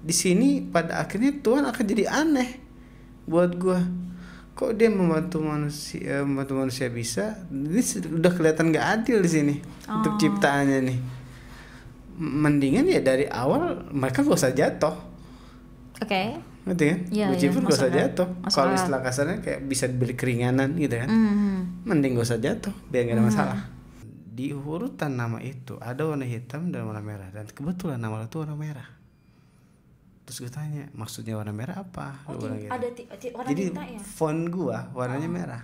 di sini pada akhirnya Tuhan akan jadi aneh buat gua. Kok dia membantu manusia bisa? Ini udah kelihatan nggak adil di sini untuk ciptaannya nih. Mendingan ya dari awal mereka gak usah jatuh. Oke. Ngerti kan? Lucifer gak usah jatuh. Kalau akal. istilah kasarnya kayak bisa diberi keringanan gitu kan. Mending gak usah jatuh biar gak ada masalah. Di urutan nama itu ada warna hitam dan warna merah, dan kebetulan nama lu tuh warna merah. Terus gue tanya, maksudnya warna merah apa? Gitu. Ada warna jadi tinta ya? font gua warnanya merah,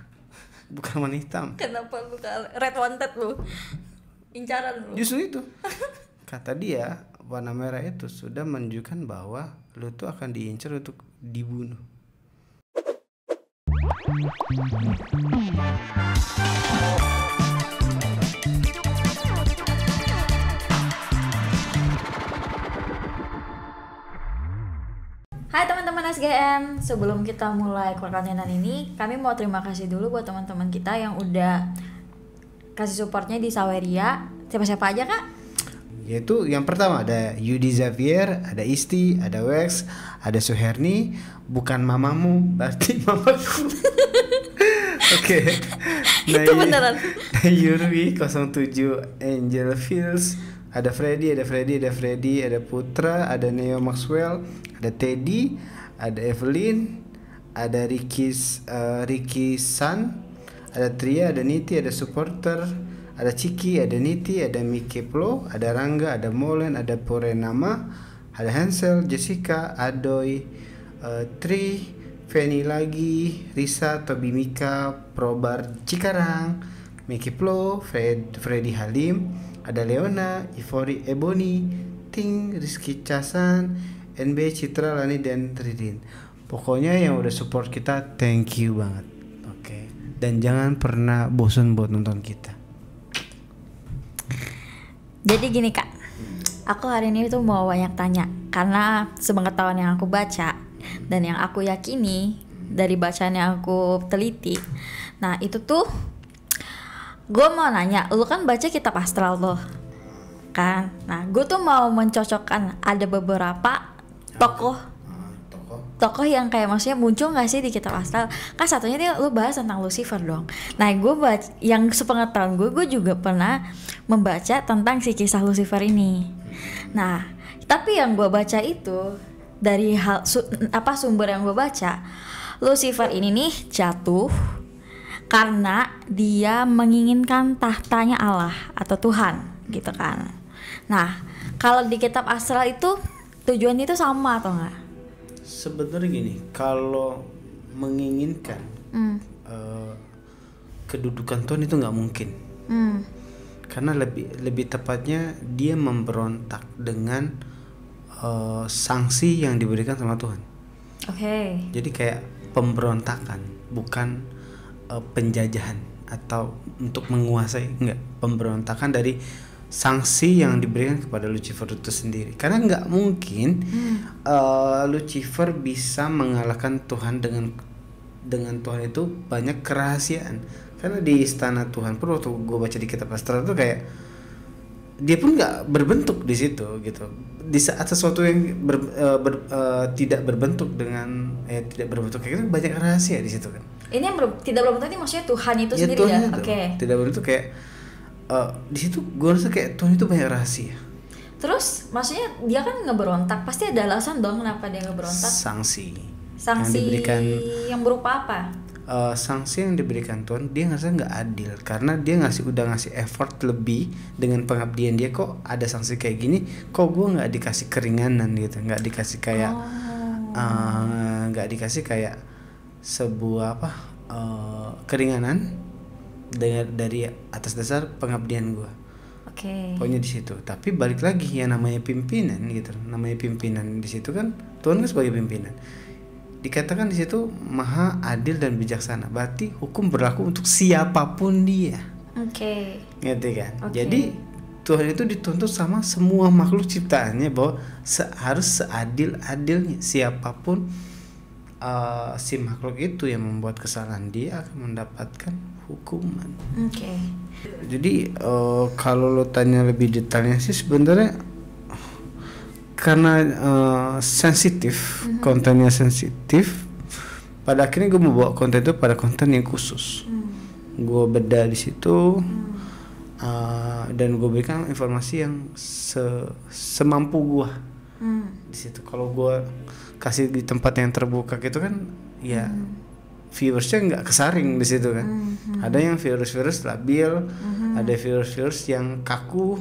bukan warna hitam. Kenapa lu red wanted lu? Incaran lu. Justru itu. Kata dia, warna merah itu sudah menunjukkan bahwa lu tuh akan diincar untuk dibunuh. Hai teman-teman SGM, sebelum kita mulai kontenan ini, kami mau terima kasih dulu buat teman-teman kita yang udah kasih supportnya di Saweria. Siapa-siapa aja kak? Yaitu yang pertama ada Yudi Xavier, ada Isti, ada Wex, ada Suherni. Bukan mamamu, berarti mamaku. Oke. Itu beneran. Yurwi 07 Angel Fields, ada Freddy, ada Putra, ada Neo Maxwell, ada Teddy, ada Evelyn, ada Ricky San, ada Tria, ada Niti, ada supporter, ada Ciki, ada Niti, ada Miki Plo, ada Rangga, ada Molen, ada Porenama, ada Hansel, Jessica, Adoy, Tri, Feni lagi, Risa, Tobi Mika, Probar Cikarang, Miki Plo, Freddy Halim, ada Leona, Ivori Ebony, Ting, Rizky Casan, NB, Citra, Lani, dan Tridin. Pokoknya yang udah support kita, thank you banget. Oke. Dan jangan pernah bosan buat nonton kita. Jadi gini kak, aku hari ini tuh mau banyak tanya, karena sepengetahuan yang aku baca dan yang aku yakini dari bacaan yang aku teliti. Nah itu tuh gue mau nanya, lu kan baca kitab astral loh kan. Nah gue tuh mau mencocokkan ada beberapa tokoh yang kayak maksudnya muncul gak sih di kitab astral. Kan satunya dia lu bahas tentang Lucifer dong. Nah gue yang sepengetahuan gue juga pernah membaca tentang si kisah Lucifer ini. Nah tapi yang gue baca itu dari sumber yang gue baca, Lucifer ini nih jatuh karena dia menginginkan tahtanya Allah atau Tuhan gitu kan. Nah kalau di kitab astral itu tujuannya itu sama atau enggak? Sebenarnya gini, kalau menginginkan kedudukan Tuhan itu nggak mungkin. Karena lebih tepatnya dia memberontak dengan sanksi yang diberikan sama Tuhan. Oke. Jadi kayak pemberontakan, bukan penjajahan atau untuk menguasai, enggak, pemberontakan dari sanksi yang diberikan kepada Lucifer itu sendiri. Karena nggak mungkin Lucifer bisa mengalahkan Tuhan dengan Tuhan itu banyak kerahasiaan. Karena di istana Tuhan pun waktu gue baca di kitab astral itu kayak dia pun nggak berbentuk di situ gitu. Di saat sesuatu yang tidak berbentuk tidak berbentuk kayak gitu, banyak rahasia di situ kan. Ini yang tidak berbentuk ini maksudnya Tuhan itu ya, sendiri Tuhan ya? Oke. Tidak berbentuk kayak di situ gue rasa kayak Tuhan itu banyak rahasia. Terus maksudnya dia kan ngeberontak, pasti ada alasan dong kenapa dia ngeberontak. Sanksi yang diberikan yang berupa apa? Sanksi yang diberikan Tuhan, dia ngerasa nggak adil karena dia udah ngasih effort lebih dengan pengabdian dia. Kok ada sanksi kayak gini, kok gue nggak dikasih keringanan gitu, nggak dikasih kayak dikasih kayak sebuah keringanan dari atas dasar pengabdian gue. Oke. Pokoknya di situ. Tapi balik lagi yang namanya pimpinan gitu, namanya pimpinan di situ kan Tuhan kan sebagai pimpinan. Dikatakan di situ maha adil dan bijaksana. Berarti hukum berlaku untuk siapapun dia. Oke. Ngerti kan? Jadi Tuhan itu dituntut sama semua makhluk ciptaannya bahwa harus seadil-adilnya. Siapapun si makhluk itu yang membuat kesalahan, dia akan mendapatkan hukuman. Oke. Jadi kalau lo tanya lebih detailnya sih sebenarnya karena sensitif, kontennya sensitif, pada akhirnya gue membawa konten itu pada konten yang khusus. Gue bedah di situ, dan gue berikan informasi yang semampu gue di situ. Kalau gue kasih di tempat yang terbuka gitu kan, ya viewersnya nggak kesaring di situ kan. Ada yang viewers labil, ada viewers yang kaku,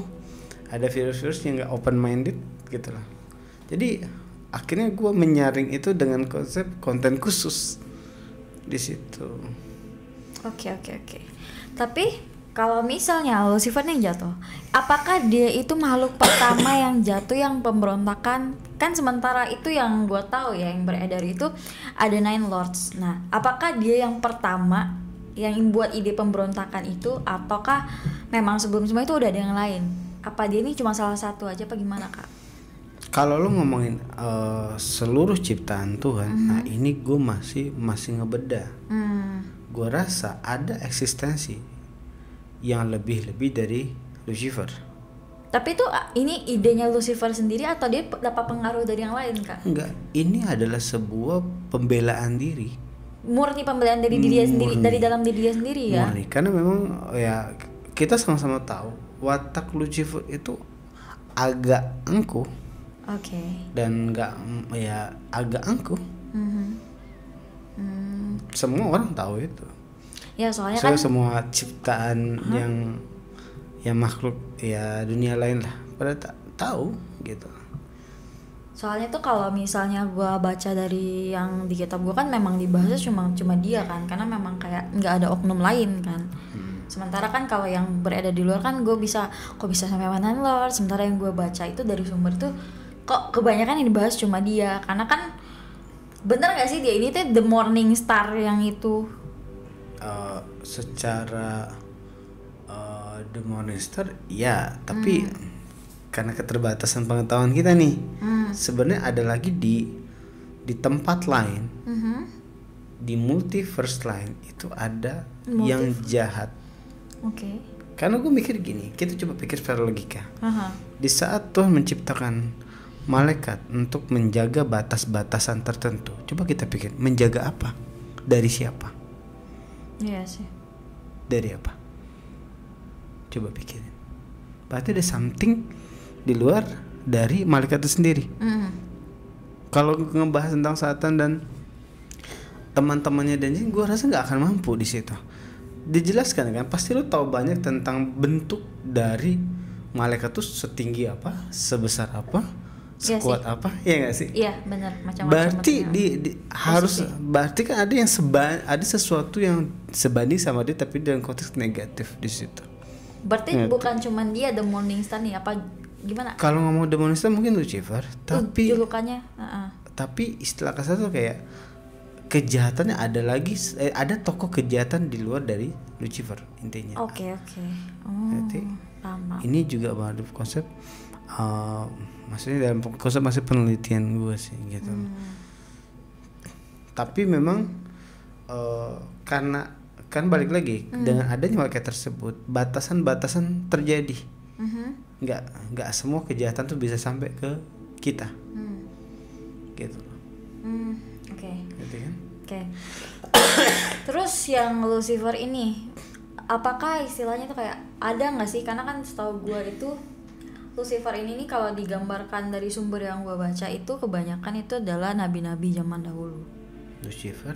ada viewers yang nggak open minded gitu lah. Jadi akhirnya gue menyaring itu dengan konsep konten khusus di situ. Oke. Tapi kalau misalnya Lucifer yang jatuh, apakah dia itu makhluk pertama yang jatuh yang pemberontakan? Kan sementara itu yang gue tahu ya, yang beredar itu ada Nine Lords. Nah, apakah dia yang pertama yang buat ide pemberontakan itu, ataukah memang sebelum-sebelumnya itu udah ada yang lain? Apa dia ini cuma salah satu aja, apa gimana Kak? Kalau lo ngomongin seluruh ciptaan Tuhan, nah ini gue masih ngebedah. Gue rasa ada eksistensi yang lebih dari Lucifer. Tapi itu ini idenya Lucifer sendiri atau dia dapat pengaruh dari yang lain Kak? Enggak, ini adalah sebuah pembelaan diri. Murni pembelaan dari diri dia sendiri, dari dalam diri dia sendiri ya. Murni, karena memang ya kita sama-sama tahu watak Lucifer itu agak angkuh. Oke. Dan agak angkuh. Semua orang tahu itu. Ya soalnya kan semua ciptaan yang makhluk ya dunia lain lah pada tahu gitu. Soalnya tuh kalau misalnya gue baca dari yang di kitab gue kan memang dibahas cuma dia kan, karena memang kayak nggak ada oknum lain kan. Sementara kan kalau yang beredar di luar kan kok bisa sampai mana lor. Sementara yang gue baca itu dari sumber itu kok kebanyakan yang dibahas cuma dia, karena kan bener nggak sih dia ini tuh the morning star yang itu? Secara the morning star ya, tapi karena keterbatasan pengetahuan kita nih, sebenarnya ada lagi di tempat lain, di multiverse lain itu ada yang jahat. Oke. Karena gue mikir gini, kita coba pikir secara logika. Di saat Tuhan menciptakan malaikat untuk menjaga batas-batasan tertentu, coba kita pikir, menjaga apa? Dari siapa? Iya sih. Dari apa? Coba pikirin. Berarti ada something di luar dari malaikat itu sendiri. Kalau ngebahas tentang Satan dan teman-temannya dan jin, gue rasa nggak akan mampu di situ. Dijelaskan kan, pasti lo tahu banyak tentang bentuk dari malaikat itu, setinggi apa, sebesar apa, sekuat apa, ya nggak sih? Iya benar, macam-macam. Berarti harus, berarti kan ada yang ada sesuatu yang sebanding sama dia, tapi dalam konteks negatif di situ. Berarti bukan cuman dia the morning star nih, apa gimana? Kalau ngomong the morning star mungkin Lucifer, tapi julukannya. Tapi istilah kasar tuh kayak kejahatannya ada lagi, ada tokoh kejahatan di luar dari Lucifer intinya. Oke. Berarti Paham. ini juga baru konsep, maksudnya dalam konsep masih penelitian gue sih gitu. Tapi memang karena kan balik lagi dengan adanya malaikat tersebut, batasan-batasan terjadi. Nggak semua kejahatan tuh bisa sampai ke kita. Gitu. Oke. Gitu kan? Oke. Terus yang Lucifer ini, apakah istilahnya tuh kayak ada nggak sih? Karena kan setahu gue itu Lucifer ini nih kalau digambarkan dari sumber yang gue baca itu kebanyakan itu adalah nabi-nabi zaman dahulu. Lucifer?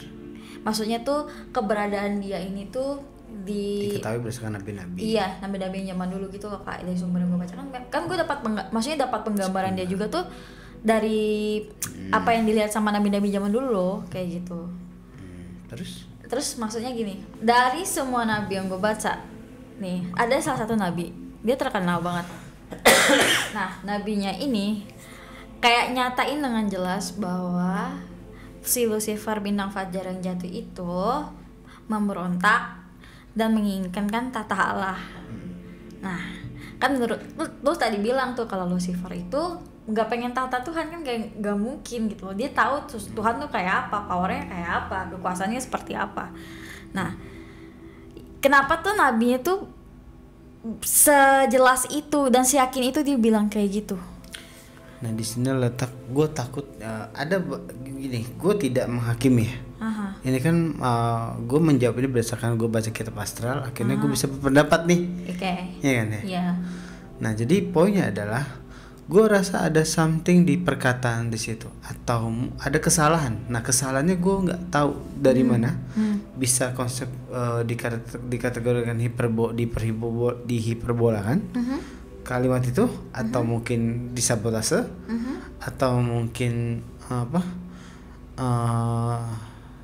Maksudnya tuh keberadaan dia ini tuh diketahui berdasarkan nabi-nabi. Iya, nabi-nabi yang zaman dulu gitu loh Kak, dari sumber yang gue baca kan gue dapat maksudnya dapat penggambaran dia juga tuh dari apa yang dilihat sama nabi-nabi zaman dulu loh, kayak gitu. Terus maksudnya gini, dari semua nabi yang gue baca nih, ada salah satu nabi, dia terkenal banget. Nah, nabinya ini kayak nyatain dengan jelas bahwa si Lucifer bintang fajar yang jatuh itu memberontak dan menginginkan tahta Allah. Nah, kan menurut lu tadi bilang tuh kalau Lucifer itu nggak pengen tahta Tuhan, kan kayak nggak mungkin gitu loh. Dia tahu Tuhan tuh kayak apa, powernya kayak apa, kekuasaannya seperti apa. Nah, kenapa tuh nabinya tuh sejelas itu dan seyakin itu dia bilang kayak gitu? Nah di sini letak gue takut gini, gue tidak menghakimi ya. Aha. Ini kan gue menjawab ini berdasarkan gue baca kitab astral, akhirnya gue bisa berpendapat nih. Oke. Iya kan ya. Iya. Nah jadi poinnya adalah gue rasa ada something di perkataan di situ atau ada kesalahan. Nah kesalahannya gue nggak tahu dari mana. Bisa konsep dikategorikan dihiperbolakan kalimat itu atau mungkin disabotase atau mungkin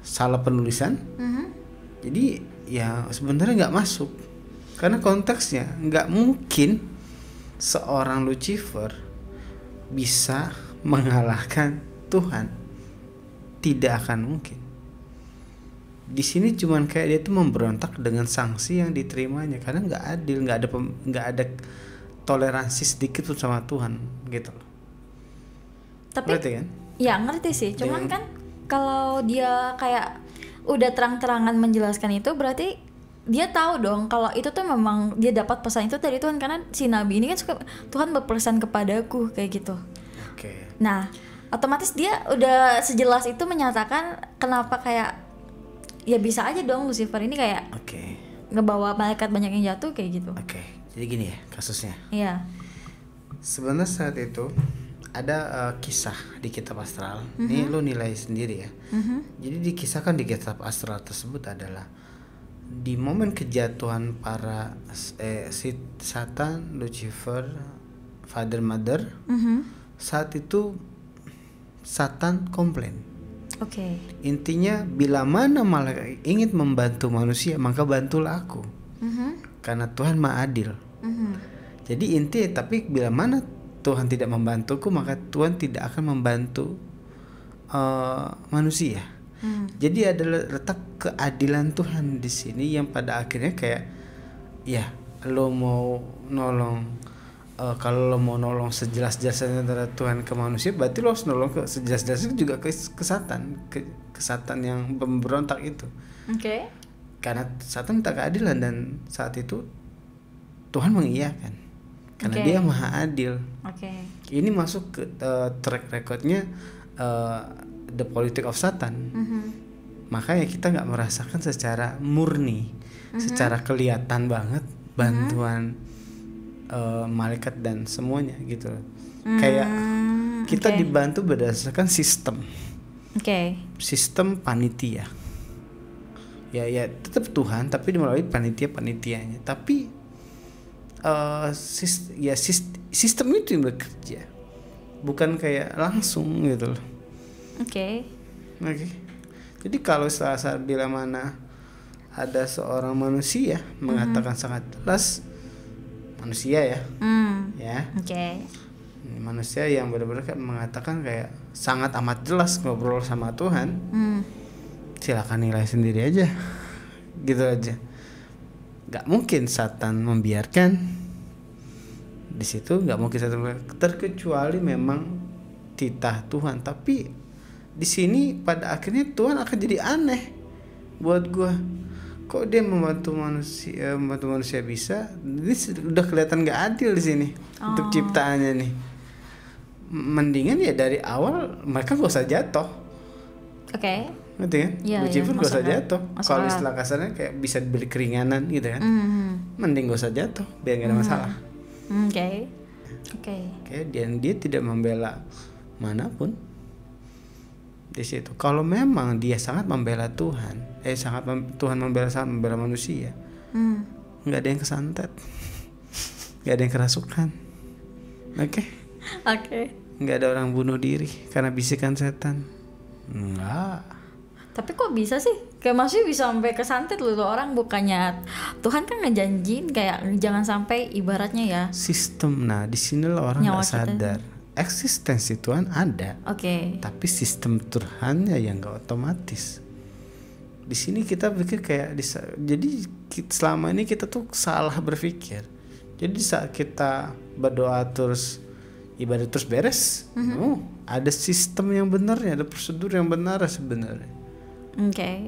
salah penulisan. Jadi ya sebenarnya nggak masuk karena konteksnya nggak mungkin seorang Lucifer bisa mengalahkan Tuhan, tidak akan mungkin. Di sini cuman kayak dia tuh memberontak dengan sanksi yang diterimanya karena nggak adil, nggak ada toleransi sedikit pun sama Tuhan gitu loh. Tapi Berarti kan? ya ngerti sih, cuman kan kalau dia kayak udah terang-terangan menjelaskan itu berarti dia tahu dong kalau itu tuh memang dia dapat pesan itu dari Tuhan, karena si nabi ini kan suka Tuhan berpesan kepadaku kayak gitu. Oke. Nah, otomatis dia udah sejelas itu menyatakan kenapa kayak ya bisa aja dong Lucifer ini kayak ngebawa malaikat banyak yang jatuh kayak gitu. Oke. Jadi gini ya kasusnya. Iya. Sebenarnya saat itu ada kisah di kitab astral. Ini lo nilai sendiri ya. Jadi dikisahkan di kitab astral tersebut adalah di momen kejatuhan para Satan, Lucifer, Father, Mother. Saat itu Satan komplain. Oke. Intinya bila mana malaikat ingin membantu manusia maka bantulah aku. Karena Tuhan Maha Adil. Jadi tapi bila mana Tuhan tidak membantuku maka Tuhan tidak akan membantu manusia. Jadi ada letak keadilan Tuhan di sini yang pada akhirnya kayak ya lo mau nolong kalau lo mau nolong sejelas-jelasnya antara Tuhan ke manusia berarti lo harus nolong ke sejelas-jelasnya juga ke Satan, ke Satan yang pemberontak itu. Oke. Karena Satan minta keadilan dan saat itu Tuhan mengiyakan karena dia Maha Adil. Ini masuk ke track recordnya The Politics of Satan. Makanya kita nggak merasakan secara murni, secara kelihatan banget bantuan malaikat dan semuanya gitu. Kayak kita dibantu berdasarkan sistem. Sistem panitia. Ya tetap Tuhan tapi melalui panitianya. Tapi sistem itu yang bekerja, bukan kayak langsung gitu loh. Oke. Jadi kalau saat bila mana ada seorang manusia mengatakan sangat jelas manusia ya, manusia yang benar-benar mengatakan kayak sangat amat jelas ngobrol sama Tuhan, silakan nilai sendiri aja, gitu aja. Gak mungkin Satan membiarkan di situ, gak mungkin Satan terkecuali memang titah Tuhan. Tapi di sini pada akhirnya Tuhan akan jadi aneh buat gua. Kok dia membantu manusia bisa? Ini udah kelihatan gak adil di sini untuk ciptaannya nih. Mendingan ya dari awal mereka gak usah jatuh. Ngerti kan? Lucifer gak usal jatuh. Kalau istilah kasarnya kayak bisa dibeli keringanan gitu kan. Mending gak usah jatuh biar gak ada masalah. Dan dia tidak membela manapun di situ. Kalau memang dia sangat membela Tuhan, Tuhan membela manusia, nggak ada yang kesantet, nggak ada yang kerasukan, nggak ada orang bunuh diri karena bisikan setan, nggak. Tapi kok bisa sih? Kayak masih bisa sampai kesantet loh orang, bukannya Tuhan kan ngejanjiin kayak jangan sampai ibaratnya ya. Sistem, nah di sinilah orang nggak sadar. Eksistensi Tuhan ada, tapi sistem Tuhannya yang nggak otomatis. Di sini kita pikir kayak jadi selama ini kita tuh salah berpikir. Jadi saat kita berdoa terus ibadah terus beres, ada sistem yang benarnya, ada prosedur yang benar sebenarnya.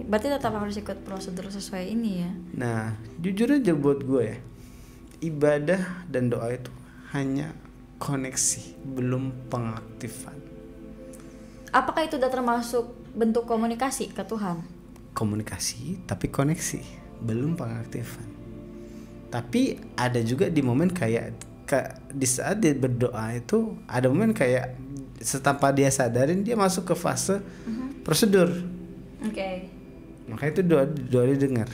Berarti tetap harus ikut prosedur sesuai ini ya. Nah, jujur aja buat gue ya, ibadah dan doa itu hanya koneksi, belum pengaktifan. Apakah itu udah termasuk bentuk komunikasi ke Tuhan? Komunikasi tapi koneksi, belum pengaktifan. Tapi ada juga di momen kayak di saat dia berdoa itu ada momen kayak setanpa dia sadarin dia masuk ke fase prosedur. Oke. Makanya itu doa didengar.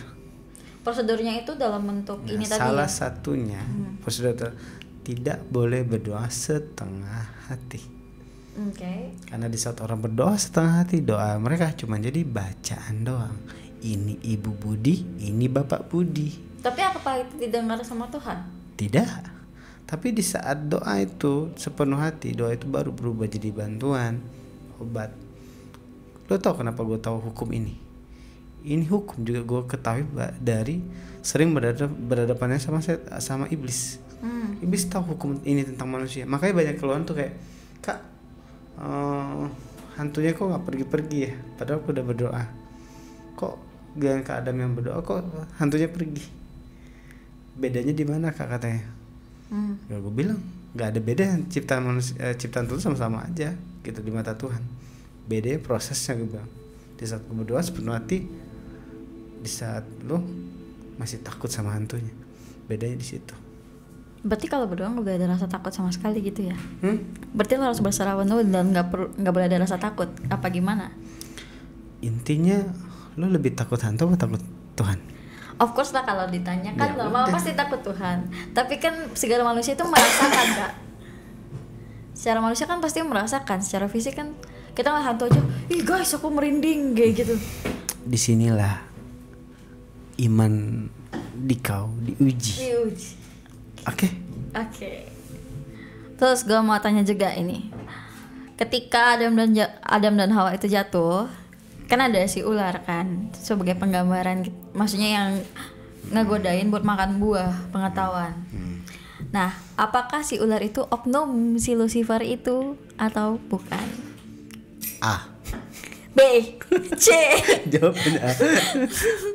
Prosedurnya itu dalam bentuk Nah, ini tadi salah ya? satunya prosedur tidak boleh berdoa setengah hati. Oke. Karena di saat orang berdoa setengah hati, doa mereka cuma jadi bacaan doang. Ini Ibu Budi, ini Bapak Budi. Tapi apakah itu didengar sama Tuhan? Tidak. Tapi di saat doa itu sepenuh hati, doa itu baru berubah jadi bantuan, obat. Lo tau kenapa gue tahu hukum ini? Ini hukum juga gue ketahui dari sering berhadapannya sama iblis. Iblis tahu hukum ini tentang manusia. Makanya banyak keluhan tuh kayak, Kak, hantunya kok nggak pergi-pergi ya? Padahal aku udah berdoa. Kok dengan Kak Adam yang berdoa kok hantunya pergi? Bedanya di mana Kak katanya? Ya gue bilang nggak ada beda, ciptaan manusia, ciptaan Tuhan sama-sama aja gitu di mata Tuhan. Bedanya prosesnya, gue bilang. Di saat gue berdoa sepenuh hati, di saat lo masih takut sama hantunya, bedanya di situ. Berarti kalau berdoa nggak boleh ada rasa takut sama sekali gitu ya? Berarti lo harus berserah penuh dan nggak boleh ada rasa takut, apa gimana? Intinya lo lebih takut hantu atau takut Tuhan? Of course lah, kalau ditanya kan Ya normal udah. pasti takut Tuhan. Tapi kan segala manusia itu merasakan Kak. Secara manusia kan pasti merasakan, secara fisik kan kita ngeliat hantu aja, ih guys aku merinding kayak gitu. Disinilah iman di kau diuji. Oke. Terus gue mau tanya juga ini, ketika Adam dan Hawa itu jatuh, kan ada si ular kan sebagai penggambaran, maksudnya yang ngegodain buat makan buah pengetahuan. Nah, apakah si ular itu oknum si Lucifer itu atau bukan? A. B, C. Jawaban A.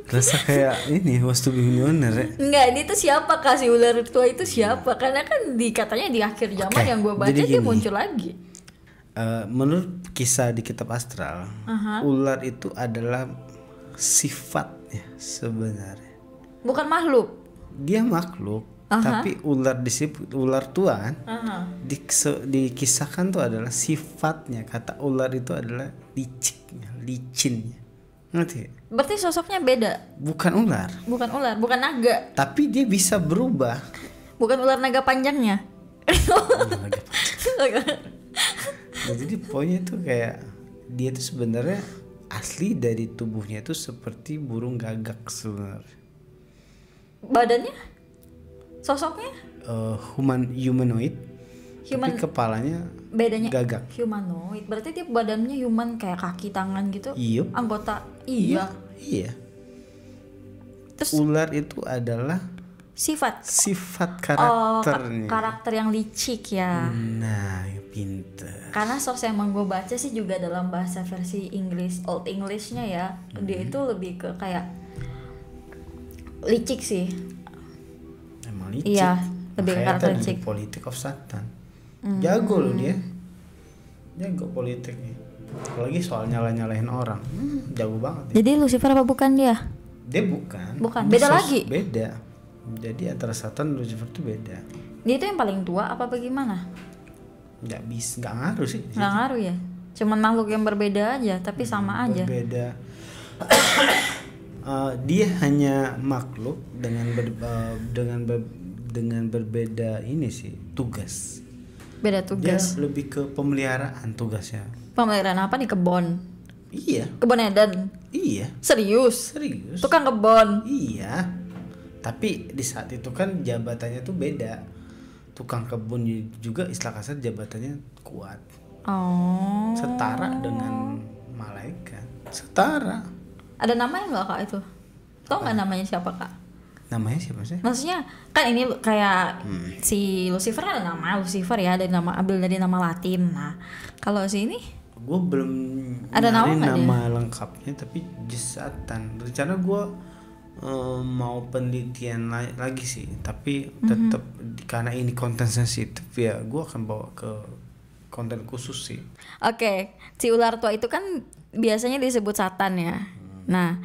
Rasa kayak ini was to be millionaire ya. Enggak, ini tuh siapa si ular tua itu siapa? Karena kan katanya di akhir zaman Oke, yang gue baca jadi dia gini. muncul lagi. Menurut kisah di kitab astral, ular itu adalah sifatnya sebenarnya. Bukan makhluk. Dia makhluk, tapi ular disebut ular tua kan? Dikisahkan tuh adalah sifatnya. Kata ular itu adalah licinnya. Ngerti? Berarti sosoknya beda. Bukan ular, Bukan naga. tapi dia bisa berubah. Bukan ular naga panjangnya. Nah, jadi poinnya tuh kayak dia tuh sebenarnya asli dari tubuhnya itu seperti burung gagak sebenarnya. Badannya? Sosoknya? Humanoid. Human. Tapi kepalanya Bedanya gagak. humanoid. Berarti dia badannya human, kayak kaki tangan gitu. Iya. Anggota. Iya. Terus Ular itu adalah sifat karakternya. karakter yang licik ya. Nah, pinter. Karena source yang gue baca sih juga dalam bahasa versi Inggris, Old Englishnya ya, dia itu lebih ke kayak licik sih. Emang licik. Iya, lebih ke Makanya karakter tadi licik. politik of Satan. Jago loh dia. Jago politiknya. Apalagi soal nyalahin orang. Jago banget dia. Jadi Lucifer apa bukan dia? Dia bukan. Bukan, Dia beda lagi? Beda. Jadi antara Satan dan Lucifer itu beda. Dia itu yang paling tua apa bagaimana? Nggak ngaruh sih. Nggak ngaruh ya. Cuman makhluk yang berbeda aja, tapi sama aja. Berbeda. Dia hanya makhluk dengan berbeda ini sih tugas. Beda Dia tugas. lebih ke pemeliharaan tugasnya. Pemeliharaan apa nih? Kebon. Iya. Kebon Eden. Iya. Serius. Tukang kebon. Iya. Tapi di saat itu kan jabatannya tuh beda. Tukang kebun juga istilah kasar jabatannya kuat. Oh. Setara dengan malaikat. Setara. Ada namanya nggak Kak itu? Tahu nggak namanya siapa Kak? Namanya siapa sih? Maksudnya kan ini kayak si Lucifer ada nama Lucifer ya, ada nama ambil dari nama Latin. Nah, kalau si ini Gue belum Ada nama nyari nggak nama lengkapnya, tapi Satan. Rencana gue mau penelitian lagi sih, tapi tetap karena ini konten sensitif ya gue akan bawa ke konten khusus sih. Oke, si ular tua itu kan biasanya disebut Satan ya. Nah,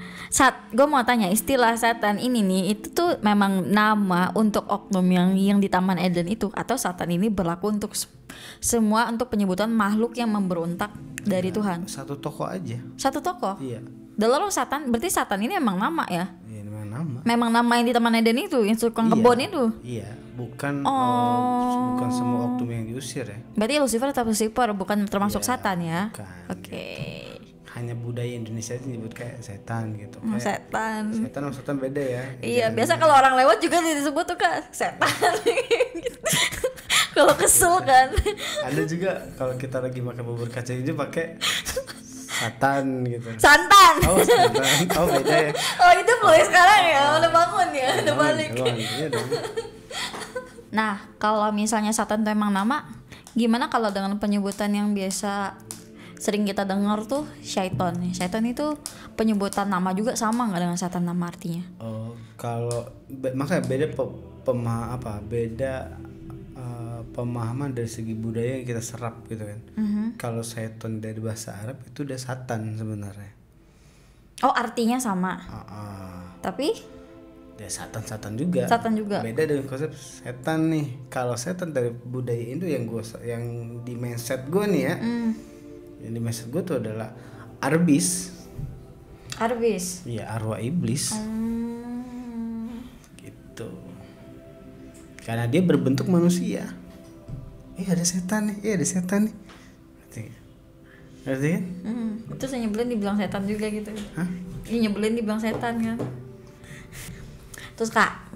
gue mau tanya, istilah Satan ini nih itu tuh memang nama untuk oknum yang di Taman Eden itu, atau Satan ini berlaku untuk semua, untuk penyebutan makhluk yang memberontak dari Tuhan? Satu tokoh aja. Satu tokoh? Iya. Lalu Satan, berarti Satan ini emang nama ya? Iya, nama. Memang nama yang di Taman Eden itu, yang tukang kebon itu? Iya, bukan bukan semua oknum yang diusir ya. Berarti Lucifer tetap Lucifer, bukan termasuk Iya, Satan ya? bukan. Oke. Hanya budaya Indonesia itu nyebut kayak setan gitu. Kayak Setan. setan sama setan beda ya. Iya, biasa kalau orang lewat juga disebut tuh Kak, setan. Kalau kesel kan. Ada juga kalau kita lagi makan bubur kacang hijau pakai satan gitu. Santan. Oh, santan. Oh, beda ya. Oh, itu mulai sekarang ya, udah bangun ya, udah balik. Iya dong. Nah, kalau misalnya Satan itu emang nama, gimana kalau dengan penyebutan yang biasa sering kita dengar tuh syaiton? Syaiton itu penyebutan nama juga sama nggak dengan Satan nama artinya? Oh, kalau makanya beda beda pemahaman dari segi budaya yang kita serap gitu kan. Kalau syaiton dari bahasa Arab itu udah satan sebenarnya. Oh, artinya sama. Tapi ya satan juga. Satan juga. Beda dengan konsep setan nih. Kalau setan dari budaya Indo yang di mindset gue nih ya. Yang di mindset gue tuh adalah arbis. Iya, arwah iblis. Gitu. Karena dia berbentuk manusia. Ada setan nih. Ada setan nih. Ngerti kan? Itu saya nyebelin dibilang setan juga gitu. Hah? Ini nyebelin dibilang setan kan. Terus Kak,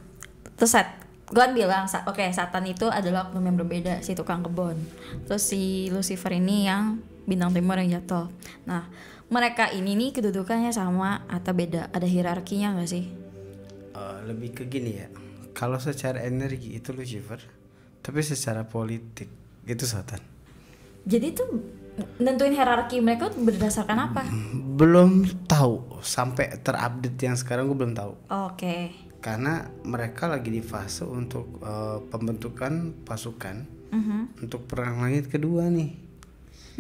gue bilang oke, Satan itu adalah oknum yang berbeda, si tukang kebon. Terus si Lucifer ini yang bintang timur yang jatuh. Nah, mereka ini nih kedudukannya sama atau beda? Ada hierarkinya nggak sih? Lebih ke gini ya. Kalau secara energi itu Lucifer, tapi secara politik itu Satan. Jadi tuh nentuin hierarki mereka berdasarkan apa? Belum tahu, sampai terupdate yang sekarang gue belum tahu. Oke. Karena mereka lagi di fase untuk pembentukan pasukan untuk perang langit kedua nih.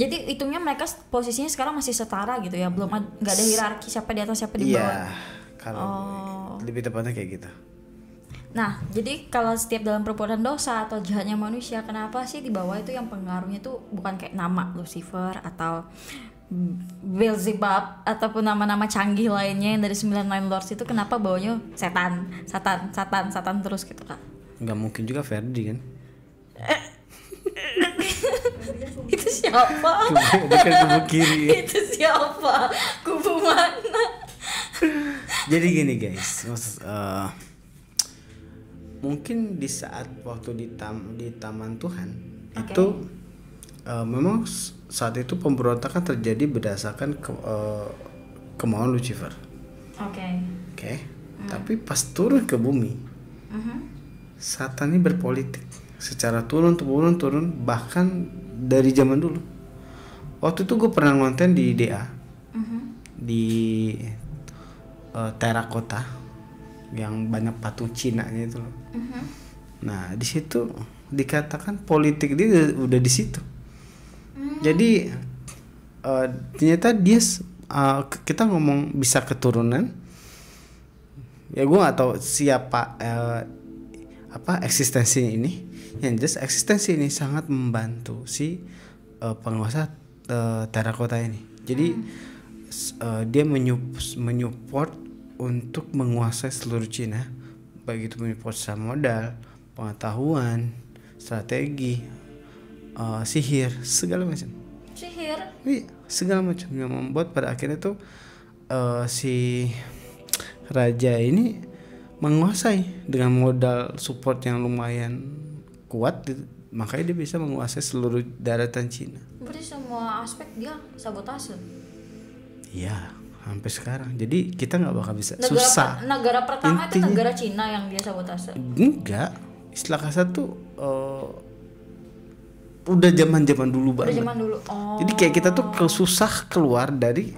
Jadi hitungnya mereka posisinya sekarang masih setara gitu ya, belum nggak ada hierarki siapa di atas siapa di bawah. Iya, kalau lebih tepatnya kayak gitu. Nah, jadi kalau setiap dalam perbuatan dosa atau jahatnya manusia, kenapa sih di bawah itu yang pengaruhnya tuh bukan kayak nama Lucifer atau Beelzebub ataupun nama-nama canggih lainnya yang dari 9 Lords itu, kenapa bawahnya Satan terus gitu Kak? Nggak mungkin juga Ferdi kan? Itu siapa? Dia kan kubu kiri. Itu siapa? Kubu mana? Jadi gini guys, mungkin di saat waktu di taman Tuhan itu memang saat itu pemberontakan terjadi berdasarkan kemauan Lucifer. Oke. Tapi pas turun ke bumi, Satan ini berpolitik secara turun bahkan dari zaman dulu. Waktu itu gue pernah ngonten di DA di terakota yang banyak patung Cina-nya itu loh. Nah di situ dikatakan politik dia udah di situ. Jadi ternyata dia kita ngomong bisa keturunan. Ya gue nggak tahu siapa eksistensinya ini. Yang jelas eksistensi ini sangat membantu si penguasa terakota ini. Jadi dia menyupport untuk menguasai seluruh Cina, baik itu menyupport secara modal, pengetahuan, strategi, sihir, segala macam. Iya, segala macam yang membuat pada akhirnya tuh si raja ini menguasai dengan modal support yang lumayan kuat, makanya dia bisa menguasai seluruh daratan Cina. Berarti semua aspek dia sabotase. Iya, sampai sekarang. Jadi kita nggak bakal bisa. Susah. Negara pertama intinya, itu negara Cina yang dia sabotase. Enggak, istilah kasar tuh udah zaman dulu banget. Udah zaman dulu. Jadi kayak kita tuh susah keluar dari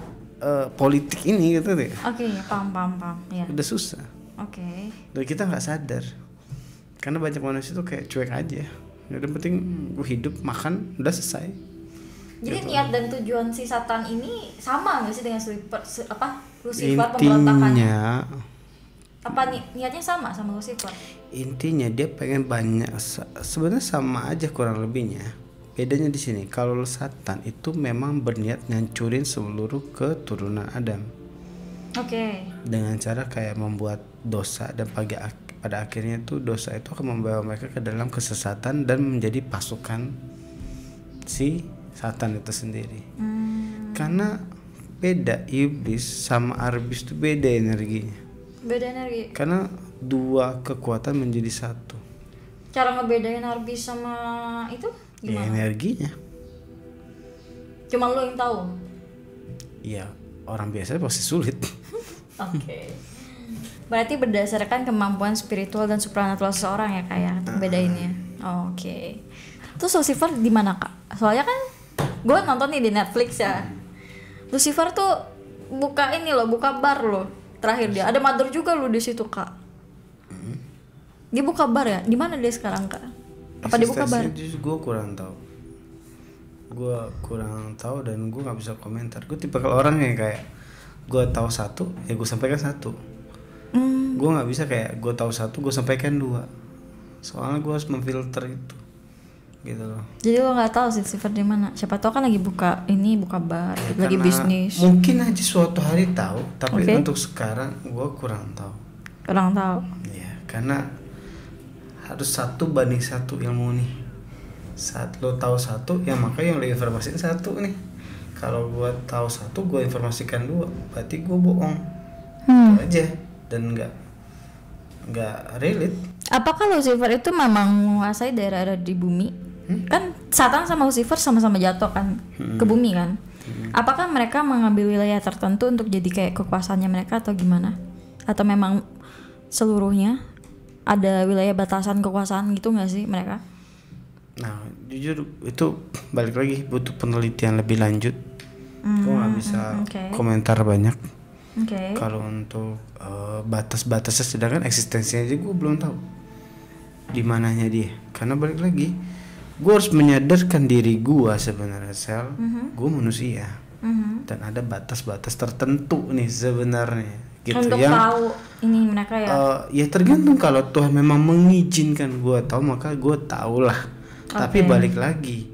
politik ini gitu deh. Oke, paham ya. Udah susah. Oke. Dan kita nggak sadar. Karena banyak manusia tuh kayak cuek aja. Yang penting gue hidup, makan, udah selesai. Jadi Gitu. niat dan tujuan si Satan ini sama nggak sih dengan Lucifer pemberontakannya? Intinya, Niatnya sama Lucifer? intinya dia pengen banyak. Sebenarnya sama aja kurang lebihnya. Bedanya di sini, kalau Satan itu memang berniat ngancurin seluruh keturunan Adam. Oke. Dengan cara kayak membuat dosa, dan pada akhirnya tuh dosa itu akan membawa mereka ke dalam kesesatan dan menjadi pasukan si Satan itu sendiri. Karena beda, iblis sama arbis itu beda energinya. Beda energi. Karena dua kekuatan menjadi satu. Cara ngebedain arbis sama itu Ya, gimana? energinya. Cuma lo yang tahu. Ya, orang biasa pasti sulit. Oke. Berarti berdasarkan kemampuan spiritual dan supranatural seseorang ya, kayak bedainnya. Oke. Terus Lucifer di mana, Kak? Soalnya kan gue nonton nih di Netflix ya. Lucifer tuh buka bar loh. Terakhir dia ada mother juga lo di situ, Kak. Dia buka bar ya? Di mana dia sekarang, Kak? Apa dia buka bar? Gue kurang tahu dan gue nggak bisa komentar. Gue tipe orang yang kayak gue tahu satu ya gue sampaikan satu. Gue nggak bisa kayak gue tahu satu gue sampaikan dua. Soalnya gue harus memfilter itu, gitu loh. Jadi lo nggak tahu sih Lucifer di mana? Siapa tahu kan lagi buka bar, lagi Karena bisnis. Mungkin aja suatu hari tahu, tapi Oke. untuk sekarang gue kurang tahu. Kurang tahu. Ya, karena harus 1:1 ilmu nih. Saat lo tahu satu, ya makanya yang lo informasiin satu nih. Kalau gue tahu satu, gue informasikan dua, berarti gue bohong. Itu aja, dan nggak relate. Apakah Lucifer itu memang menguasai daerah-daerah di bumi? Kan Satan sama Lucifer sama-sama jatuh kan ke bumi kan? Apakah mereka mengambil wilayah tertentu untuk jadi kayak kekuasaannya mereka atau gimana? Atau memang seluruhnya ada wilayah batasan kekuasaan gitu nggak sih mereka? Nah, jujur itu balik lagi butuh penelitian lebih lanjut. Gue nggak bisa Oke. komentar banyak. Oke. Kalau untuk batas-batasnya, sedangkan eksistensinya aja gue belum tahu di mananya dia. Karena balik lagi, gue harus menyadarkan diri gue sebenarnya gue manusia, dan ada batas-batas tertentu nih sebenarnya. Gitu Untuk yang tahu ini mereka ya. ya tergantung, kalau Tuhan memang mengizinkan gue tahu maka gue tahu lah. Tapi balik lagi,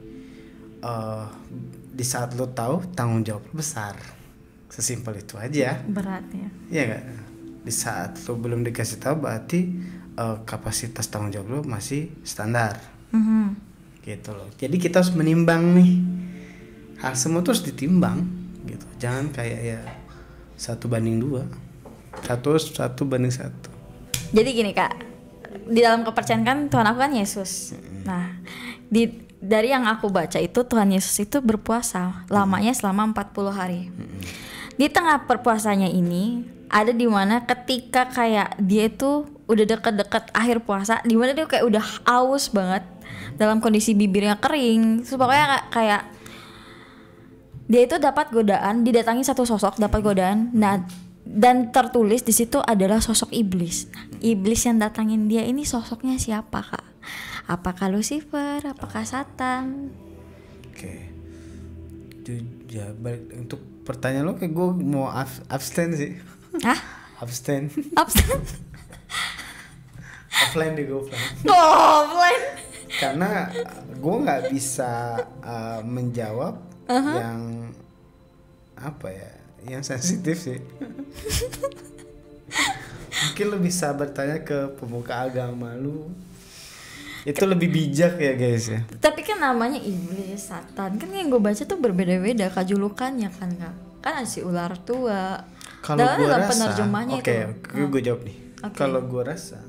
di saat lo tahu tanggung jawab lo besar, sesimpel itu aja. Berat ya. Iya gak? Di saat lo belum dikasih tahu berarti kapasitas tanggung jawab lo masih standar. Gitu loh. Jadi kita harus menimbang nih. Hal semua tuh harus ditimbang gitu. Jangan kayak ya 1:2. 1:1. Jadi gini Kak, di dalam kepercayaan kan Tuhan aku kan Yesus. Nah, dari yang aku baca itu Tuhan Yesus itu berpuasa lamanya selama 40 hari. Di tengah perpuasanya ini ada di mana ketika kayak dia itu udah deket-deket akhir puasa, di mana dia kayak udah aus banget dalam kondisi bibirnya kering. Terus pokoknya kayak dia itu dapat godaan, didatangi satu sosok, dapat godaan. Nah, dan tertulis di situ adalah sosok iblis. Nah, iblis yang datangin dia ini sosoknya siapa, Kak? Apakah Lucifer? Apakah Satan? Oke. Ya balik untuk pertanyaan lo, kayak gue mau abstain sih. Hah? Abstain. Abstain? Offline deh, gue offline. Offline. Karena gue nggak bisa menjawab yang apa ya, yang sensitif sih. Mungkin lo bisa bertanya ke pemuka agama lu, itu lebih bijak ya guys ya. Tapi kan namanya iblis, Satan. Kan yang gue baca tuh berbeda-beda kajulukannya kan, Kak. Kan ada si ular tua. Kalau gue dalam rasa, penerjemahnya oke, itu. gue jawab nih. Oke. Kalau gue rasa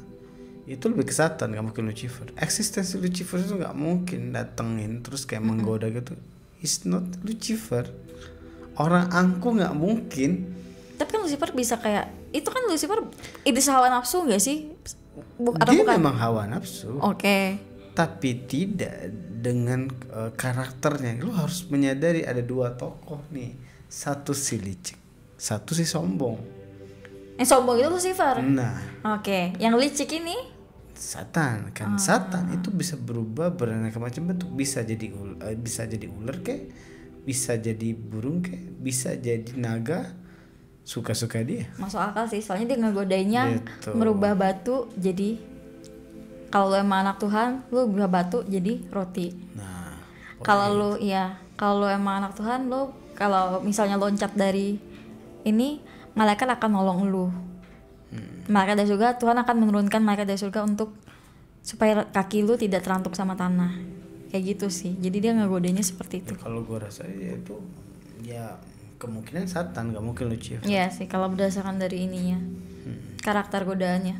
itu lebih ke Satan, gak mungkin Lucifer. Eksistensi Lucifer itu gak mungkin datengin terus kayak menggoda gitu. It's not Lucifer. Orang angku gak mungkin. Tapi kan Lucifer bisa kayak, itu kan Lucifer iblis hawa nafsu gak sih? Atau Dia bukan? memang hawa nafsu. Oke. Tapi tidak dengan karakternya. Lu harus menyadari ada dua tokoh nih. Satu si licik, satu sih sombong. Yang sombong itu Lucifer. Nah, Oke, yang licik ini Satan kan, Satan itu bisa berubah beraneka macam bentuk, bisa jadi ular kayak, bisa jadi burung kayak, bisa jadi naga, suka-suka dia. masuk akal sih, soalnya dia ngegodainnya Gitu. merubah batu jadi, kalau lu emang anak Tuhan, lu ubah batu jadi roti. Nah, Kalau lu emang anak Tuhan, lu kalau misalnya loncat dari ini, malaikat akan nolong lu. Malaikat dari surga, Tuhan akan menurunkan malaikat dari surga untuk supaya kaki lu tidak terantuk sama tanah. Kayak gitu sih. Jadi dia ngegodainya seperti itu. ya kalau gue rasa ya itu ya kemungkinan Satan, gak mungkin Lucifer. Iya sih, kalau berdasarkan dari ininya, karakter godaannya.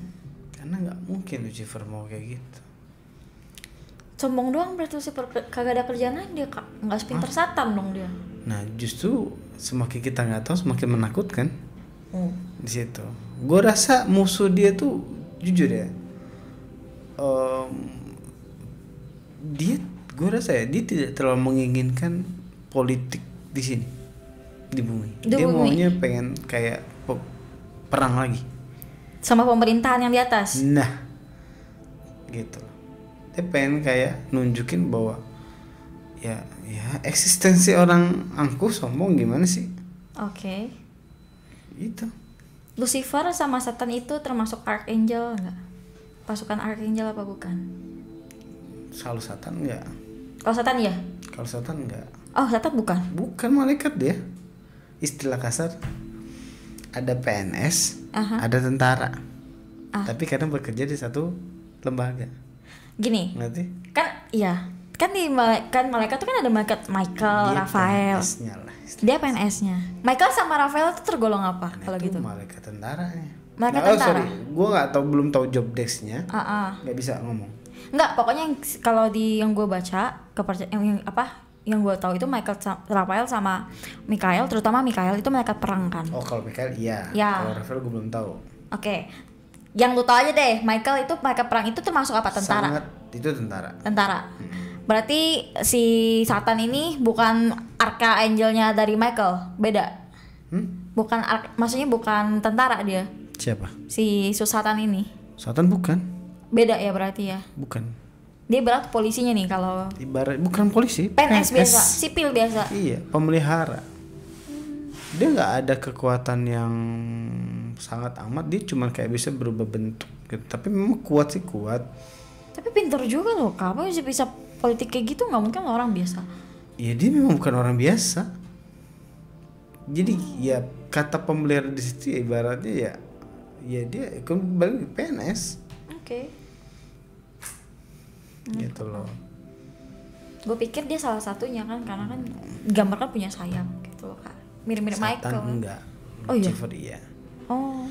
Karena nggak mungkin Lucifer mau kayak gitu. Sombong doang berarti Lucifer, kagak ada kerjaan dia, nggak sepinter Satan dong dia. Nah, justru semakin kita nggak tahu semakin menakutkan Oh. di situ. Gue rasa musuh dia tuh jujur ya, gue rasa ya dia tidak terlalu menginginkan politik di sini, di bumi. Di Dia bumi. maunya pengen kayak perang lagi. Sama pemerintahan yang di atas. Nah, gitu. Dia pengen kayak nunjukin bahwa ya eksistensi orang angkuh sombong gimana sih? Oke. Gitu. Lucifer sama Satan itu termasuk Archangel nggak? Pasukan Archangel apa bukan? Kalau Satan enggak. Kalau Satan ya? Kalau Satan enggak. Oh, Satan bukan? Bukan malaikat dia. Istilah kasar. Ada PNS, Aha. ada tentara. Ah. Tapi kadang bekerja di satu lembaga. Gini, Ngerti? kan iya. Kan malaikat tuh kan ada malaikat Michael, Dia Rafael. PNS-nya lah. Dia PNS-nya. Michael sama Rafael itu tergolong apa Nah, kalau itu gitu? malaikat tentaranya. Malaikat Nah, tentara. sorry, gue nggak tahu, belum tahu job desk-nya. Ah. Nggak bisa ngomong. Enggak, pokoknya kalau yang gue baca yang gue tahu itu Rafael sama Mikael, terutama Mikael itu malaikat perang kan. Oh, kalau Mikael iya. Ya. Kalau Rafael gue belum tahu. Oke. Yang lu tahu aja deh, Michael itu malaikat perang itu termasuk apa? Tentara. Sangat itu tentara. Tentara. Berarti si Satan ini bukan Archangel-nya dari Michael, beda. Bukan maksudnya bukan tentara dia. Siapa? Si Satan ini. Satan bukan. Beda ya berarti ya. Bukan. Dia berarti polisinya nih kalau Ibarat bukan polisi. PNS biasa, sipil biasa. Iya, pemelihara. Dia nggak ada kekuatan yang sangat amat. Dia cuma kayak bisa berubah bentuk gitu. Tapi memang kuat sih, kuat. Tapi pintar juga loh, kamu bisa politik kayak gitu, nggak mungkin orang biasa. Ya dia memang bukan orang biasa. Jadi ya kata pemelihara di situ ya ibaratnya ya dia kembali PNS. Oke. Gitu loh. Gue pikir dia salah satunya kan, karena kan gambar kan punya sayap gitu loh kak, mirip-mirip Michael. Satan enggak. Oh iya. Lucifer iya. Oh.